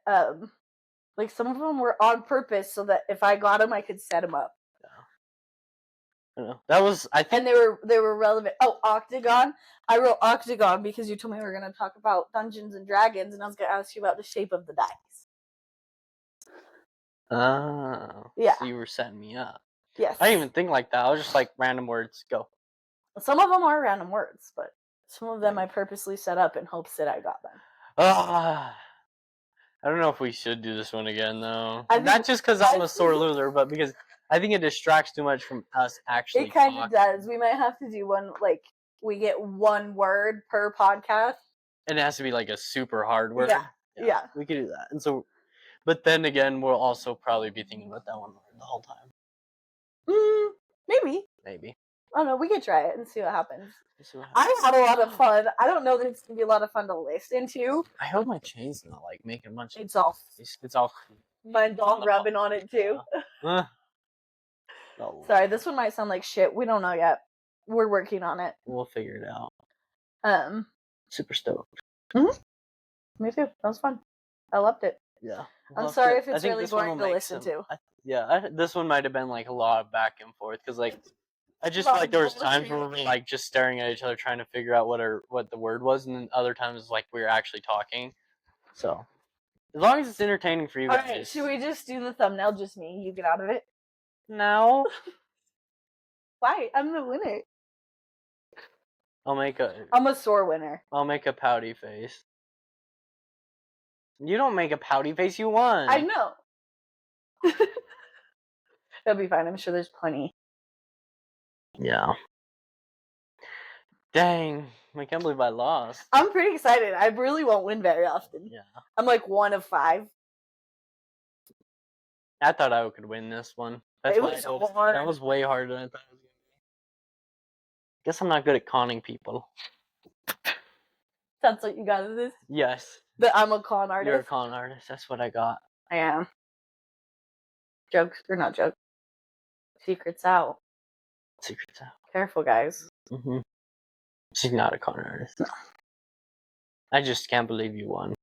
like some of them were on purpose so that if I got them, I could set them up. I don't know. That was I think. And they were relevant. Oh, octagon. I wrote octagon because you told me we were going to talk about Dungeons and Dragons, and I was going to ask you about the shape of the dice. Oh. Yeah. So you were setting me up. Yes. I didn't even think like that. I was just like random words. Go. Some of them are random words, but some of them I purposely set up in hopes that I got them. I don't know if we should do this one again though. I think- Not just because I'm a sore loser, but because I think it distracts too much from us actually. It kind of does. We might have to do one like we get one word per podcast. And it has to be like a super hard word. Yeah. We could do that. And so, but then again, we'll also probably be thinking about that one word the whole time. Maybe. Maybe. I don't know. We could try it and see what happens. See what I happens. had a lot of fun. I don't know that it's gonna be a lot of fun to listen to. I hope my chain's not like making much. It's all. It's all. Mine's all rubbing on it too. Oh. Sorry, this one might sound like shit. We don't know yet. We're working on it. We'll figure it out. Super stoked. Me too. That was fun. I loved it. Yeah. I'm sorry if it's really boring to listen to. Yeah, this one might have been like a lot of back and forth because like I just feel like there was times where we were like just staring at each other trying to figure out what the word was, and then other times like we were actually talking. So as long as it's entertaining for you guys. Alright, should we just do the thumbnail? Just me. You get out of it. No. Why? I'm the winner. I'm a sore winner. I'll make a pouty face. You don't make a pouty face. You won. I know. It'll be fine. I'm sure there's plenty. Yeah. Dang. I can't believe I lost. I'm pretty excited. I really won't win very often. Yeah. I'm like 1 of 5. I thought I could win this one. That was way harder than I thought it was going to be. Guess I'm not good at conning people. That's what you got of this? Yes. That I'm a con artist? You're a con artist. That's what I got. I am. Jokes, or not jokes. Secrets out. Secrets out. Careful, guys. Mm-hmm. She's not a con artist. No. I just can't believe you won.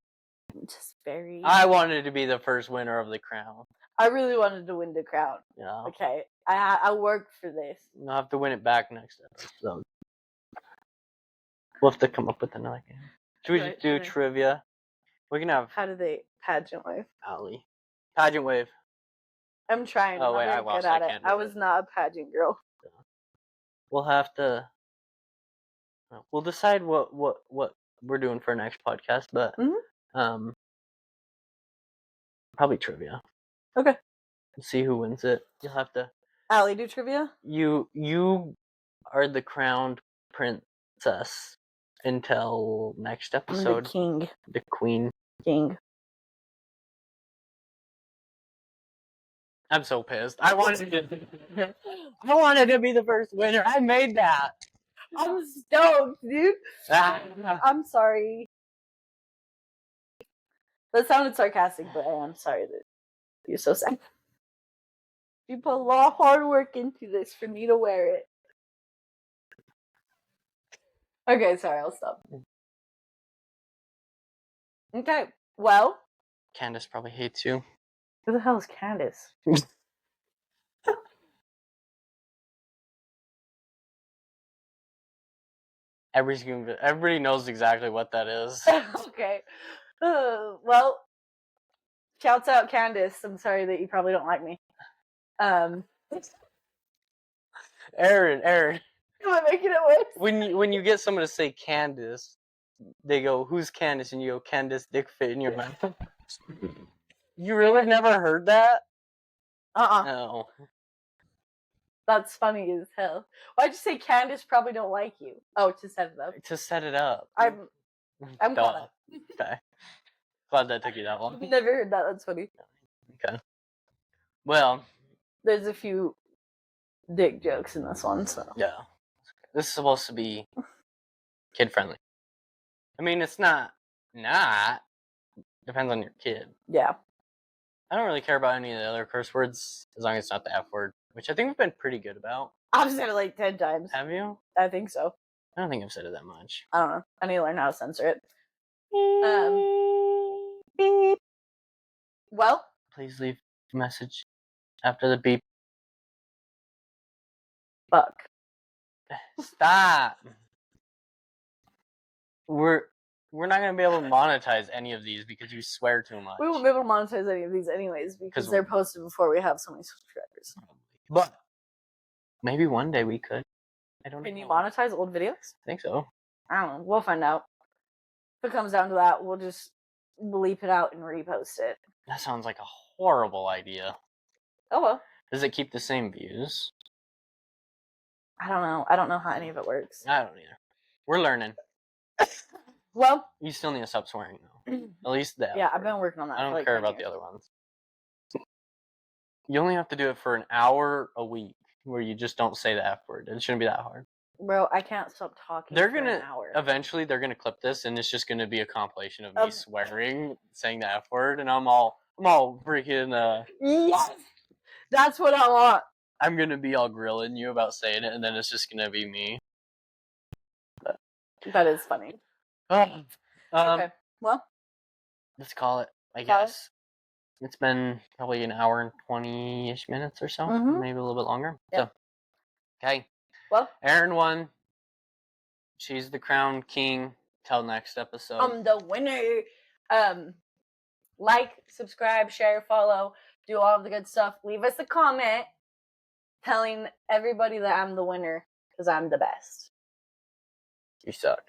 Just very... I wanted to be the first winner of the crown. I really wanted to win the crown. Yeah. Okay. I worked for this. I'll have to win it back next episode. We'll have to come up with another game. Should we just do trivia? We can have... How do they pageant wave? Allie. Pageant wave. I'm trying. Oh, wait, I I'm lost. good at I it. can't do I it. was not a pageant girl. We'll have to... We'll decide what we're doing for our next podcast, but probably trivia. Okay. See who wins it. You'll have to... Allie, do trivia? You are the crowned princess until next episode. The king. The queen. King. I'm so pissed. I wanted to be the first winner. I made that. I'm stoked, dude. I'm sorry. That sounded sarcastic, but I am sorry that you're so sad. You put a lot of hard work into this for me to wear it. Okay, sorry, I'll stop. Okay, well. Candace probably hates you. Who the hell is Candace? Everybody knows exactly what that is. Okay. Well, shouts out Candace. I'm sorry that you probably don't like me. Aaron. Am I making it worse? When you get someone to say Candace, they go, "Who's Candace?" And you go, "Candace Dick Fit in your mouth." You really never heard that? No. That's funny as hell. Why'd you say Candace probably don't like you? Oh, to set it up. To set it up. I'm caught up. Okay. Glad that took you that long. Never heard that. That's funny. Okay. Well, there's a few dick jokes in this one, so yeah. This is supposed to be kid friendly. I mean, it's not. Depends on your kid. Yeah. I don't really care about any of the other curse words as long as it's not the F word, which I think we've been pretty good about. I've said it like 10 times. Have you? I think so. I don't think I've said it that much. I don't know. I need to learn how to censor it. Beep. Well, please leave a message after the beep. Fuck. Stop. We're not going to be able to monetize any of these because you swear too much. We won't be able to monetize any of these anyways because they're posted before we have so many subscribers. But maybe one day we could. I don't know. Can you monetize old videos? I think so. I don't know. We'll find out. If it comes down to that, we'll just bleep it out and repost it. That sounds like a horrible idea. Oh well. Does it keep the same views? I don't know. I don't know how any of it works. I don't either. We're learning. Well, you still need to stop swearing though. At least that. Yeah, I've been working on that. I don't care about the other ones. You only have to do it for an hour a week where you just don't say the F word. It shouldn't be that hard. Bro, I can't stop talking for an hour. Eventually they're gonna clip this and it's just gonna be a compilation of me swearing, saying the F word, and I'm all freaking yes! That's what I want. I'm gonna be all grilling you about saying it, and then it's just gonna be me. But that is funny. Okay. Well, let's call it. I guess it's been probably an hour and 20-ish minutes or so, maybe a little bit longer. Yep. So, okay. Well, Erin won. She's the crown king. Till next episode. I'm the winner. Like, subscribe, share, follow, do all of the good stuff. Leave us a comment telling everybody that I'm the winner because I'm the best. You suck.